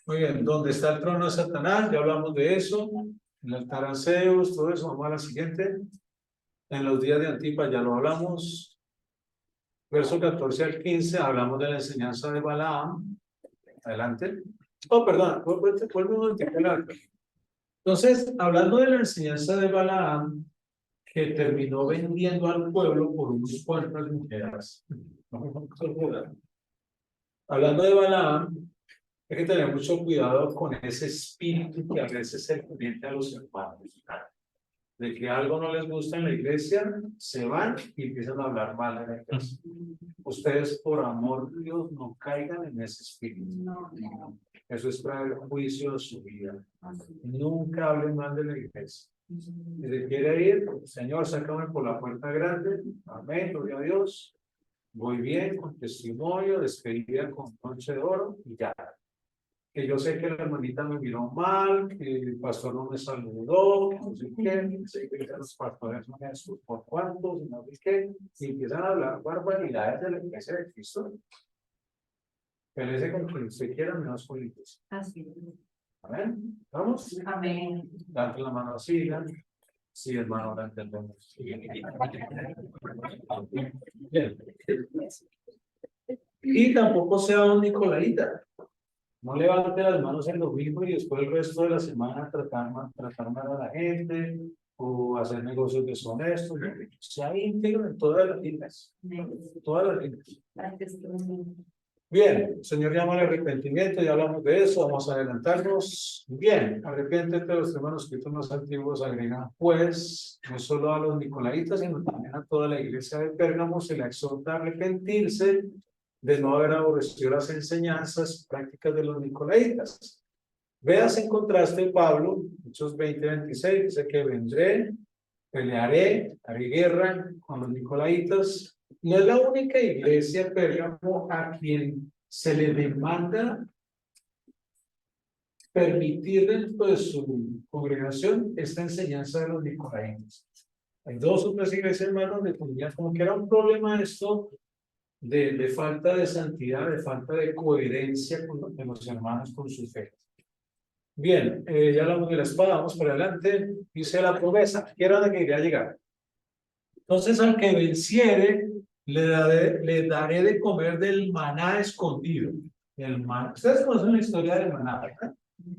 Muy bien, ¿dónde está el trono de Satanás? Ya hablamos de eso. El altar a Zeus, todo eso. Vamos a la siguiente. En los días de Antipas ya lo hablamos. Verso 14 al 15, hablamos de la enseñanza de Balaam. Adelante. Oh, perdón, vuelve un momento. Entonces, hablando de la enseñanza de Balaam, que terminó vendiendo al pueblo por unas cuantas mujeres. Hablando de Balaam, hay que tener mucho cuidado con ese espíritu que a veces se convierte a los hermanos. De que algo no les gusta en la iglesia, se van y empiezan a hablar mal de la iglesia. Ustedes, por amor de Dios, no caigan en ese espíritu. Eso es para el juicio de su vida. Nunca hablen mal de la iglesia. Si se quiere ir, Señor, sácame por la puerta grande. Amén, gloria a Dios. Voy bien, con testimonio, despedida con noche de oro y ya. Que yo sé que la hermanita me miró mal, que el pastor no me saludó, que no sé qué, que los pastores no me asustan por cuántos, y no sé qué, y empiezan a hablar barbaridades de la iglesia de Cristo. Pelece con quien usted quiera, menos con la iglesia. Así. Amén. ¿Vamos? Amén. Dante la mano así, sí, hermano, la entendemos. Bien. Y tampoco sea un nicolaíta. No levante las manos el domingo y después el resto de la semana tratar mal a la gente o hacer negocios deshonestos. Sea íntegro en todas las líneas. Todas las líneas. Bien, el Señor llama al arrepentimiento, ya hablamos de eso, vamos a adelantarnos. Bien, arrepiéntete, los hermanos escritos más antiguos agregan, pues, no solo a los nicolaitas, sino también a toda la iglesia de Pérgamo se le exhorta a arrepentirse de no haber aborrecido las enseñanzas prácticas de los nicolaitas. Veas en contraste Pablo, Hechos 20:26, dice que vendré, pelearé, haré guerra con los nicolaitas. No es la única iglesia Pérgamo a quien se le demanda permitir dentro de su congregación esta enseñanza de los nicolaitas. Hay 2 o 3 iglesias más donde tenían como que era un problema esto de falta de santidad, de falta de coherencia de los hermanos con su fe. Bien, ya hablamos de la espada, vamos para adelante. Dice la promesa, ¿qué era la que quería llegar? Entonces, al que venciere, le daré de comer del maná escondido. El maná. Ustedes conocen la historia del maná, ¿verdad?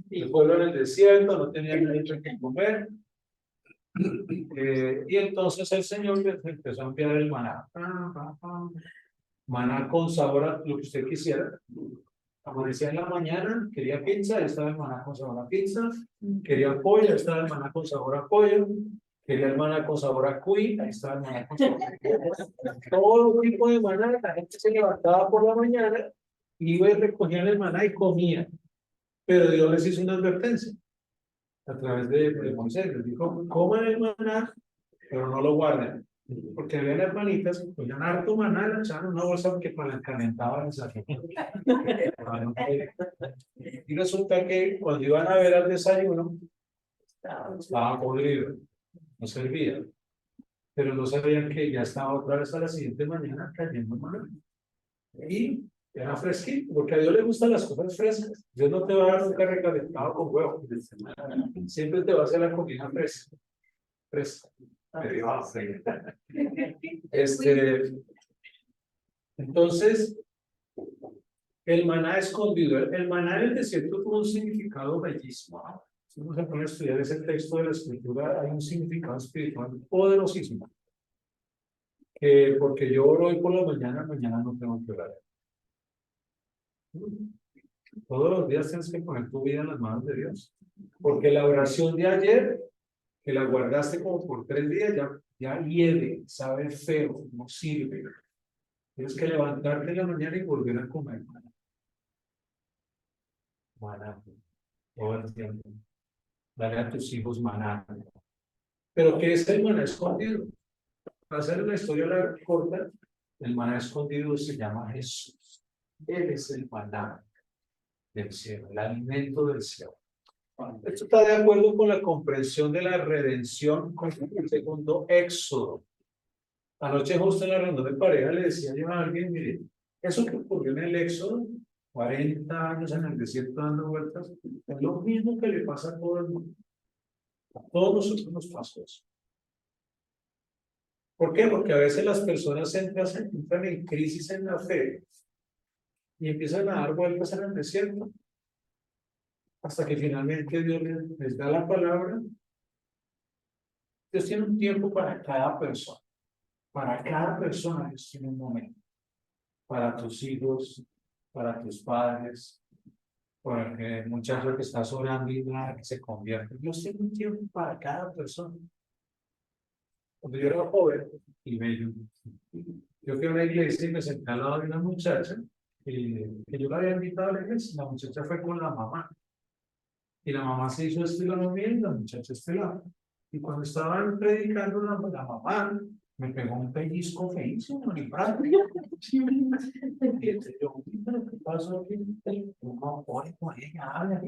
El pueblo en el desierto no tenía derecho que comer. Y entonces el Señor les empezó a enviar el maná. Maná con sabor a lo que usted quisiera. Amanecía en la mañana, quería pizza, ahí estaba el maná con sabor a pizza. Quería pollo, ahí estaba el maná con sabor a pollo. Quería el maná con sabor a cuy, ahí estaba el maná con sabor a cuy. Todo tipo de maná, la gente se levantaba por la mañana, iba y recogía el maná y comía. Pero Dios les hizo una advertencia. a través de Moisés. Les dijo, coman el maná, pero no lo guarden. Porque había hermanitas que cogían harto maná y la echaban en una bolsa que para la calentaban el sacerdote. Y resulta que cuando iban a ver al desayuno, estaba podrido, no servía. Pero no sabían que ya estaba otra vez a la siguiente mañana cayendo maná. Y era fresquito, porque a Dios le gustan las cosas frescas. Dios no te va a dar nunca recalentado con huevo. Siempre te va a hacer la comida fresca. Fresca. Entonces, el maná escondido. El maná en el desierto tuvo un significado bellísimo. Si uno se pone a estudiar ese texto de la escritura, hay un significado espiritual poderosísimo. Porque yo oro hoy por la mañana, mañana no tengo que orar. Todos los días tienes que poner tu vida en las manos de Dios. Porque la oración de ayer, que la guardaste como por 3 días, ya hiede, sabe feo, no sirve. Tienes que levantarte en la mañana y volver a comer. Maná. Todo el tiempo. Dale a tus hijos maná. Pero ¿qué es el maná escondido? Para hacer una historia larga, corta, el maná escondido se llama Jesús. Él es el maná del cielo, el alimento del cielo. Esto está de acuerdo con la comprensión de la redención con el segundo Éxodo. Anoche justo en la reunión de pareja le decía yo a alguien, mire, eso que ocurrió en el Éxodo, 40 años en el desierto dando vueltas, es lo mismo que le pasa a todo el mundo. A todos nosotros nos pasó eso. ¿Por qué? Porque a veces las personas entran en crisis en la fe y empiezan a dar vueltas en el desierto hasta que finalmente Dios les da la palabra. Dios tiene un tiempo para cada persona. Para cada persona Dios tiene un momento. Para tus hijos, para tus padres, para que el muchacho que estás orando y nada que se convierta. Dios tiene un tiempo para cada persona. Cuando yo era joven y bello, yo fui a una iglesia y me senté al lado de una muchacha que yo la había invitado a la iglesia. La muchacha fue con la mamá. Y la mamá se hizo este lado bien y la muchacha este lado. Y cuando estaban predicando, la mamá me pegó un pellizco feísimo en el brazo. Y yo, ¿qué pasó aquí? No, ore por ella, habla.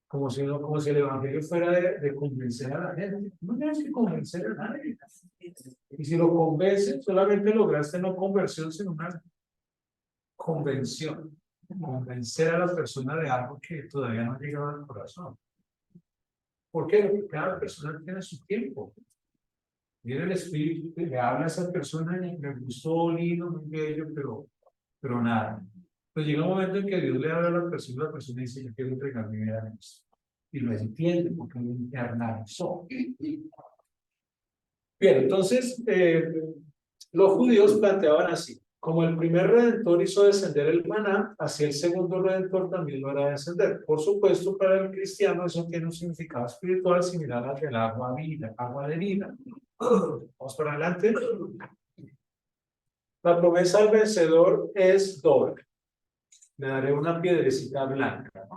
Como si el evangelio fuera de convencer a la gente. No tienes que convencer a nadie. Y si lo convences, solamente lograste no conversión, sino una convención. Convencer a la persona de algo que todavía no ha llegado al corazón. ¿Por qué? Porque cada persona tiene su tiempo. Viene el espíritu y le habla a esa persona y me gustó, lindo, muy bello, pero nada. Pues llega un momento en que Dios le habla a la persona dice, yo quiero entregar mi vida a Dios. Y lo entiende porque lo internalizó. Bien, entonces, los judíos planteaban así. Como el primer redentor hizo descender el maná, así el segundo redentor también lo hará descender. Por supuesto, para el cristiano eso tiene un significado espiritual similar al del agua de vida. Vamos para adelante. La promesa al vencedor es doble. Le daré una piedrecita blanca.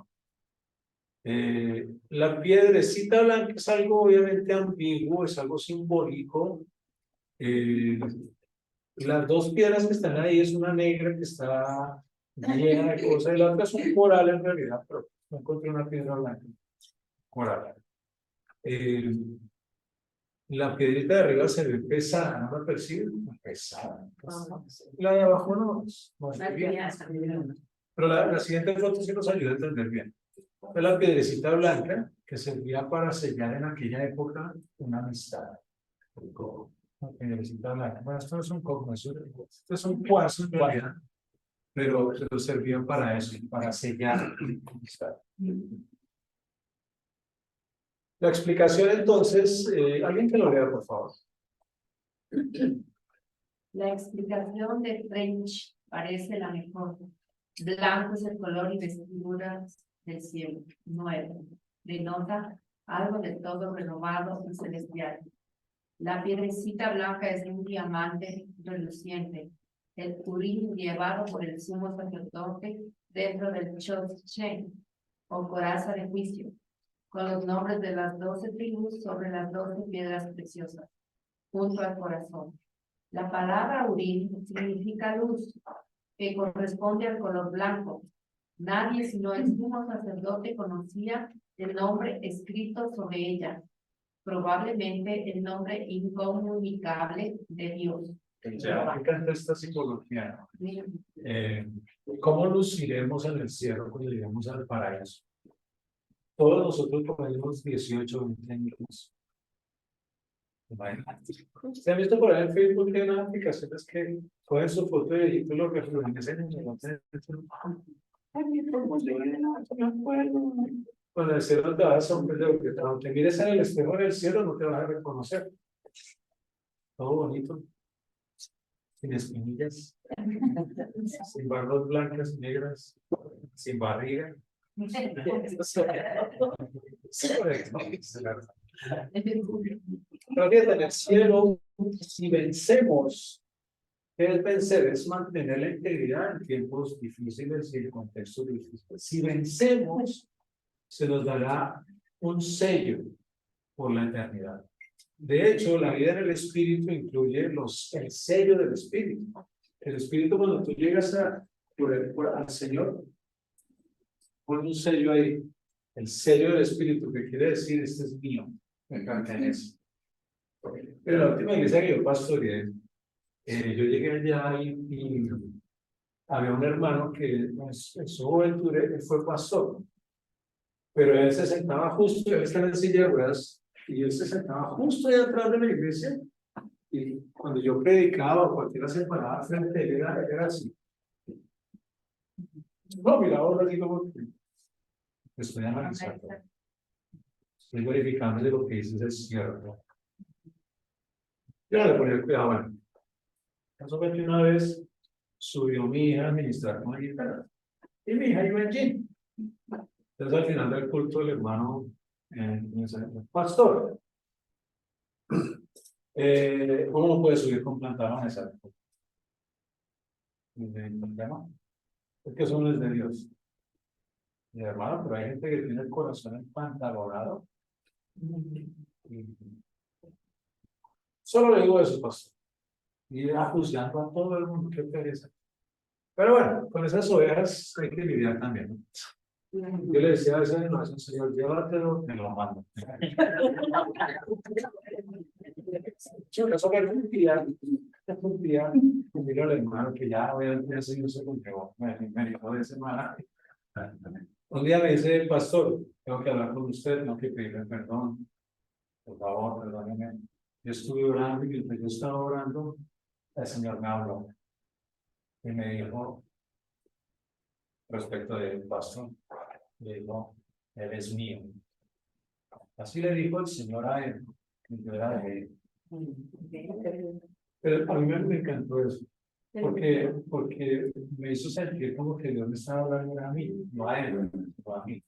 La piedrecita blanca es algo obviamente ambiguo, es algo simbólico. Las dos piedras que están ahí es una negra que está llena de cosas y la otra es un coral en realidad, pero no encontré una piedra blanca. Coral. La piedrita de arriba se ve pesada, ¿no la perciben? Pesada. La de abajo no es bien. Pero la siguiente foto sí nos ayuda a entender bien. Es la piedrecita blanca que servía para sellar en aquella época una amistad. La piedrecita blanca. Bueno, esto no es un coco, esto es un cuarzo en realidad, pero servía para eso, para sellar la amistad. La explicación entonces, alguien que lo lea, por favor. La explicación de French parece la mejor. Blanco es el color y vestiduras del cielo, nuevo. Denota algo de todo renovado y celestial. La piedrecita blanca es un diamante reluciente, el urín llevado por el sumo sacerdote dentro del Chochen, o coraza de juicio. con los nombres de las 12 tribus sobre las 12 piedras preciosas, junto al corazón. La palabra Urim significa luz, que corresponde al color blanco. Nadie sino el sumo sacerdote conocía el nombre escrito sobre ella, probablemente el nombre incomunicable de Dios. Ya, me encanta esta simbología. ¿Cómo luciremos en el cielo cuando lleguemos al paraíso? Todos nosotros ponemos 18 o 20 años. Imagínate. ¿Se han visto por ahí en Facebook que hay unas aplicaciones que ponen su foto de viejito y lo rejuvenecen en el Cuando el cielo te vas a sorprender, porque cuando te mires en el espejo del cielo no te vas a reconocer. Todo bonito, sin espinillas, sin barbas blancas y negras, sin barriga. Pero fíjate, en el cielo, si vencemos, ¿qué es vencer? Es mantener la integridad en tiempos difíciles y en contextos difíciles. Si vencemos, se nos dará un sello por la eternidad. De hecho, la vida en el Espíritu incluye el sello del Espíritu. El Espíritu, cuando tú llegas al Señor, pone un sello ahí, el sello del Espíritu, que quiere decir, este es mío, me pertenece. Pero la última iglesia que yo pastoreé, yo llegué allá y había un hermano que en su juventud él fue pastor, pero él se sentaba justo, él estaba en silla de ruedas, y él se sentaba justo ahí atrás de la iglesia, y cuando yo predicaba, cualquiera se paraba frente a él, era así. No, mira, ahora digo, porque estoy analizando, estoy verificando de lo que dices es cierto. Yo le ponía cuidado, bueno. Caso que una vez subió mi hija a ministrar con la guitarra, y mi hija iba allí. Entonces al final del culto el hermano me dice, pastor, ¿cómo no puede subir con pantalones? Y le dije, no, es que eso no es de Dios. Y hermano, pero hay gente que tiene el corazón empantalonado. Solo le digo eso, pastor. Y juzgando a todo el mundo, qué pereza. Pero bueno, con esas ovejas hay que lidiar también, ¿no? Yo le decía a veces, no, Señor, llévatelo, me lo mando. Eso fue un día, mira al hermano que ya obviamente el Señor se conllevó, me dijo de semana. Un día me dice, pastor, tengo que hablar con usted, tengo que pedirle perdón. Por favor, perdóneme. Yo estuve orando y mientras yo estaba orando, el Señor me habló. Y me dijo, respecto del pastor, le dijo, él es mío. Así le dijo el Señor a él, y yo era de él. Pero a mí me encantó eso, porque me hizo sentir como que Dios me estaba hablando a mí, no a él, no a mí.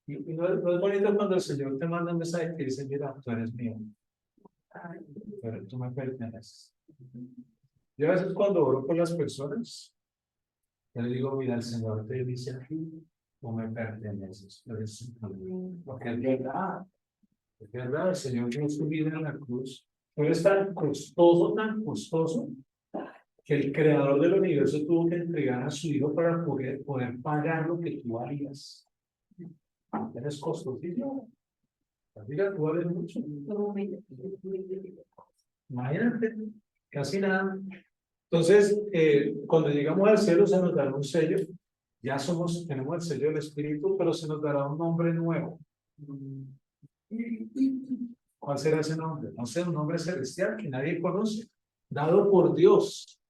Y no es bonito cuando el Señor te manda un mensaje que dice, mira, tú eres mío, pero tú me perteneces. Yo a veces cuando oro por las personas, yo le digo, mira, el Señor te dice aquí, tú me perteneces, porque es verdad, el Señor dio su vida en la cruz, pero es tan costoso, que el creador del universo tuvo que entregar a su hijo para poder pagar lo que tú harías. Eres costosísimo. Diga, tú vales mucho. Imagínate, casi nada. Entonces, cuando llegamos al cielo se nos dará un sello. Ya tenemos el sello del Espíritu, pero se nos dará un nombre nuevo. ¿Cuál será ese nombre? No sé, un nombre celestial que nadie conoce, dado por Dios.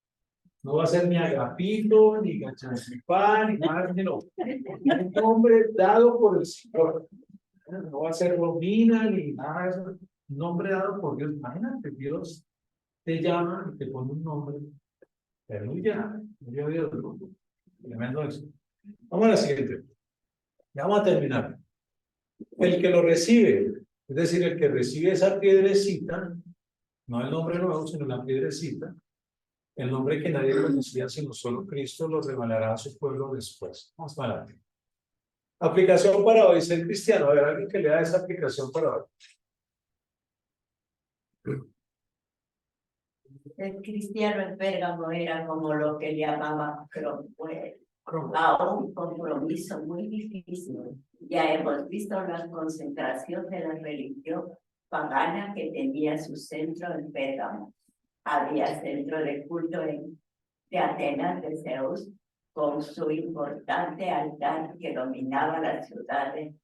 No va a ser ni Agapito, ni Gachancipá, ni nada, no. Un nombre dado por el Señor. No va a ser Romina, ni nada de eso. Un nombre dado por Dios. Imagínate, Dios te llama y te pone un nombre. Aleluya. Dios. Tremendo eso. Vamos a la siguiente. Ya vamos a terminar. El que lo recibe, es decir, el que recibe esa piedrecita, no el nombre nuevo, sino la piedrecita, el nombre que nadie conocía, sino solo Cristo, lo revelará a su pueblo después. Vamos para adelante. Aplicación para hoy, ser cristiano. A ver, alguien que lea esa aplicación para hoy. El cristiano en Pérgamo era como lo que llamaban Cromwell, a un compromiso muy difícil. Ya hemos visto la concentración de la religión pagana que tenía su centro en Pérgamo. Había centro de culto de Atenas de Zeus, con su importante altar que dominaba la ciudad de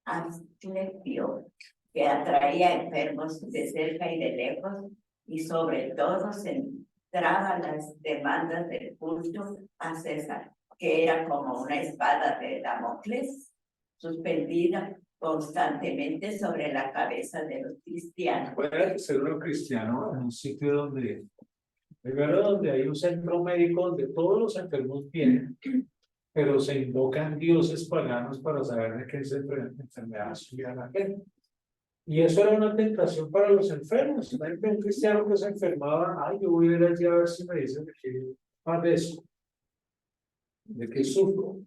Asclepio, que atraía enfermos de cerca y de lejos, y sobre todo centraba las demandas del culto a César, que era como una espada de Damocles suspendida constantemente sobre la cabeza de los cristianos. Puede ser uno cristiano en un sitio donde, primero donde hay un centro médico donde todos los enfermos vienen, pero se invocan dioses paganos para saber de qué enfermedad subía la gente. Y eso era una tentación para los enfermos. Un cristiano que se enfermaba, ay, yo voy a ir allí a ver si me dicen de qué padezco, de qué sufro.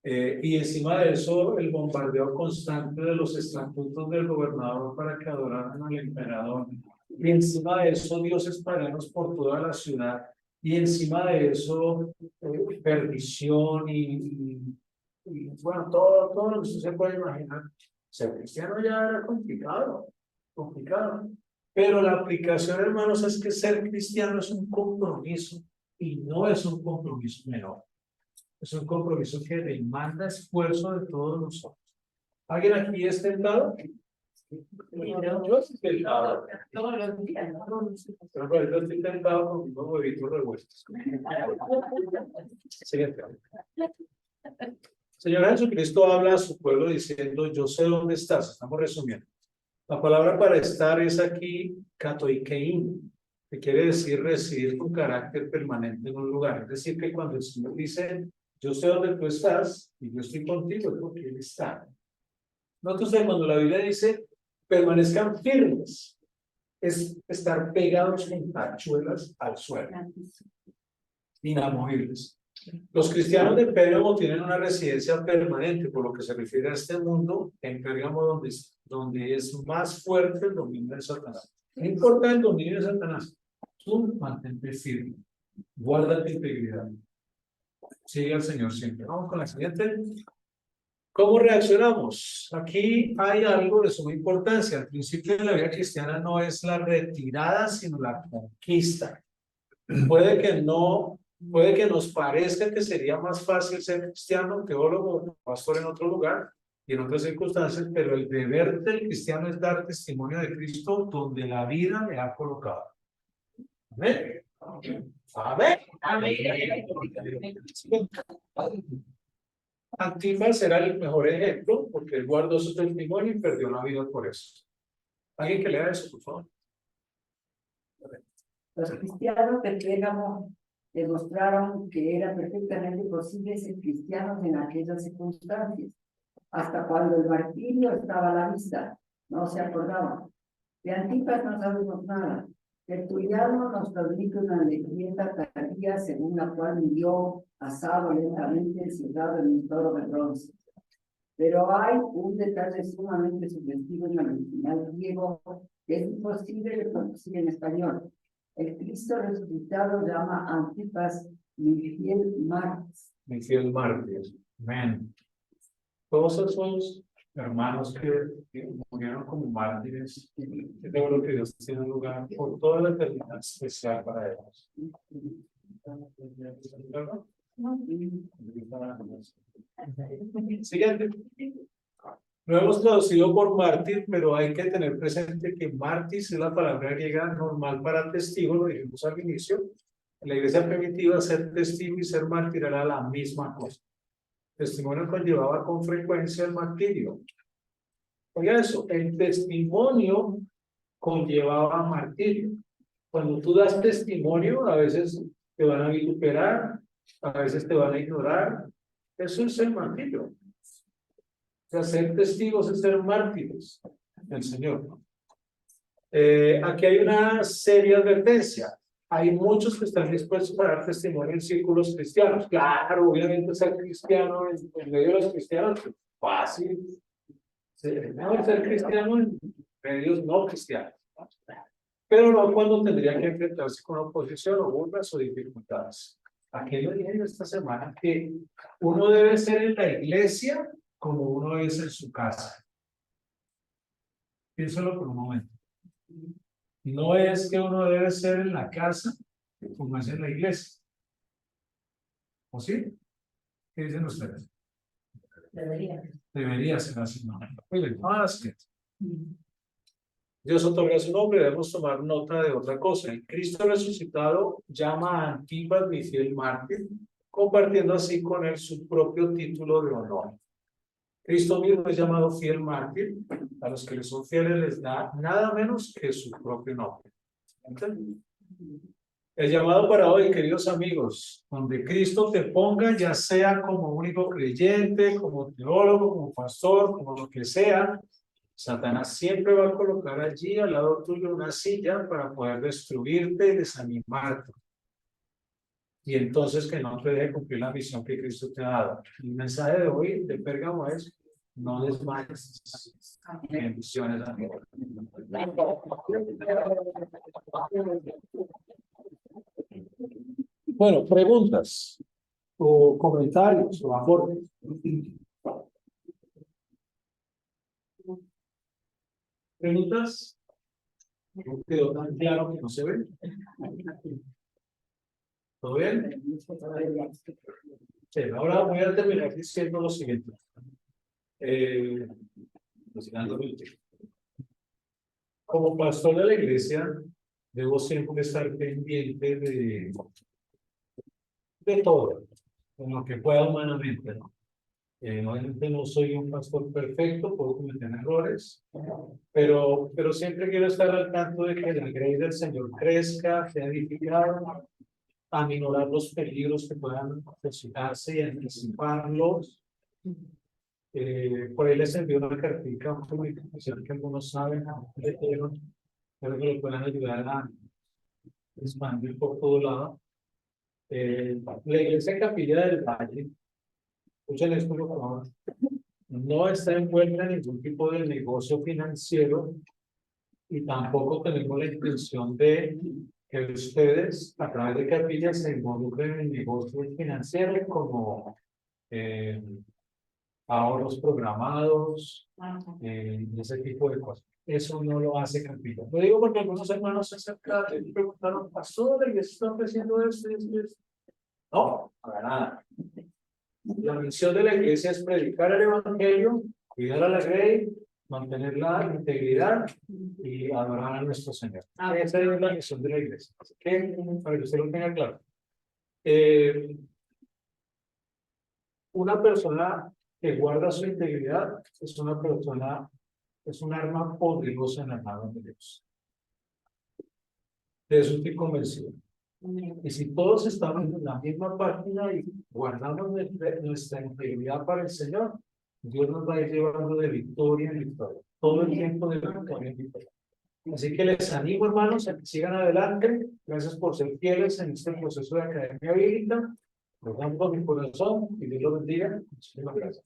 Y encima de eso, el bombardeo constante de los estatutos del gobernador para que adoraran al emperador. Y encima de eso, dioses paganos por toda la ciudad. Y encima de eso, perdición y bueno, todo lo que usted se puede imaginar. Ser cristiano ya era complicado. Pero la aplicación, hermanos, es que ser cristiano es un compromiso y no es un compromiso menor. Es un compromiso que demanda esfuerzo de todos nosotros. ¿Alguien aquí es tentado? Yo estoy tentado. Todos los días. Pero yo estoy tentado con mis huevitos revueltos. Siguiente. Señor Jesucristo habla a su pueblo diciendo, yo sé dónde estás. Estamos resumiendo. La palabra para estar es aquí katoikein, que quiere decir residir con carácter permanente en un lugar. Es decir, que cuando el Señor dice, yo sé dónde tú estás y yo estoy contigo, es porque Él está. Entonces, cuando la Biblia dice, permanezcan firmes, es estar pegados en tachuelas al suelo, inamovibles. Los cristianos de Pérgamo tienen una residencia permanente, por lo que se refiere a este mundo, en Pérgamo donde es más fuerte el dominio de Satanás. No importa el dominio de Satanás, tú mantente firme, guarda tu integridad, sigue al Señor siempre. Vamos con la siguiente. ¿Cómo reaccionamos? Aquí hay algo de suma importancia. El principio de la vida cristiana no es la retirada, sino la conquista. Puede que nos parezca que sería más fácil ser cristiano, teólogo, pastor en otro lugar y en otras circunstancias, pero el deber del cristiano es dar testimonio de Cristo donde la vida le ha colocado. Amén. Amén. Antipas será el mejor ejemplo porque él guardó su testimonio y perdió la vida por eso. ¿Alguien que lea eso, por favor? Los cristianos de Pérgamo demostraron que era perfectamente posible ser cristianos en aquellas circunstancias, hasta cuando el martirio estaba a la vista, no se acordaban. De Antipas no sabemos nada. Tertuliano nos transmite una leyenda tardía según la cual murió asado lentamente encerrado en un toro de bronce. Pero hay un detalle sumamente sugestivo en el original griego que es imposible de traducir en español. El Cristo resucitado llama a Antipas mi fiel mártir. Mi fiel mártir. Amén. Todos esos hermanos que murieron como mártires, yo creo que Dios tiene un lugar por toda la eternidad especial para ellos. Siguiente. Lo hemos traducido por mártir, pero hay que tener presente que mártir es la palabra griega normal para testigo, lo dijimos al inicio. En la iglesia primitiva, ser testigo y ser mártir era la misma cosa. Testimonio conllevaba con frecuencia el martirio. Oiga eso, el testimonio conllevaba martirio. Cuando tú das testimonio, a veces te van a vituperar, a veces te van a ignorar. Eso es el martirio. O sea, ser testigos es ser mártires del Señor. Aquí hay una seria advertencia. hay muchos que están dispuestos a dar testimonio en círculos cristianos. Claro, obviamente ser cristiano en medio de los cristianos es fácil. Es mejor ser cristiano en medios no cristianos. Pero no cuando tendría que enfrentarse con oposición o burlas o dificultades. Aquí lo dije esta semana que uno debe ser en la iglesia como uno es en su casa. Piénsalo por un momento. No es que uno debe ser en la casa como es en la iglesia. ¿O sí? ¿Qué dicen ustedes? Debería ser así. No. Muy bien, así es. Dios otorga su nombre, debemos tomar nota de otra cosa. El Cristo resucitado llama a Antipas mi fiel mártir, compartiendo así con él su propio título de honor. Cristo mismo es llamado fiel mártir, a los que le son fieles les da nada menos que su propio nombre. ¿Entiendes? El llamado para hoy, queridos amigos, donde Cristo te ponga, ya sea como único creyente, como teólogo, como pastor, como lo que sea, Satanás siempre va a colocar allí al lado tuyo una silla para poder destruirte y desanimarte. Y entonces que no te deje cumplir la misión que Cristo te ha dado. El mensaje de hoy de Pérgamo es: no desmayes. Bendiciones, amigos. Bueno, preguntas o comentarios o aportes. ¿Preguntas? No quedó tan claro que no se ve. ¿Todo bien? Sí, ahora voy a terminar diciendo lo siguiente. Como pastor de la iglesia, debo siempre estar pendiente de todo, en lo que pueda humanamente, ¿no? Obviamente no soy un pastor perfecto, puedo cometer errores, pero siempre quiero estar al tanto de que la gracia del Señor crezca, sea edificada, aminorar los peligros que puedan presentarse y anticiparlos. Por ahí les envío una cartica, una comunicación que algunos saben, pero que le puedan ayudar a expandir por todo lado. La iglesia Capilla del Valle, escuchen esto por favor, no está envuelta en ningún tipo de negocio financiero y tampoco tenemos la intención de que ustedes a través de Capilla se involucren en negocios financieros como ahorros programados, ese tipo de cosas. Eso no lo hace Capilla. Lo digo porque algunos hermanos se acercaron y preguntaron: pastor, ¿y está ofreciendo esto? No, para nada. La misión de la iglesia es predicar el evangelio, cuidar a la grey, mantener la integridad y adorar a nuestro Señor. Esa es la misión de la iglesia. Así que, para que usted lo tenga claro. Una persona que guarda su integridad es una persona, es un arma poderosa en la mano de Dios. De eso estoy convencido. Y si todos estamos en la misma página y guardamos nuestra integridad para el Señor, Dios nos va a ir llevando de victoria en victoria. Todo el tiempo de victoria en victoria. Así que les animo, hermanos, a que sigan adelante. Gracias por ser fieles en este proceso de Academia Bíblica. Los damos con mi corazón y Dios los bendiga. Muchísimas gracias.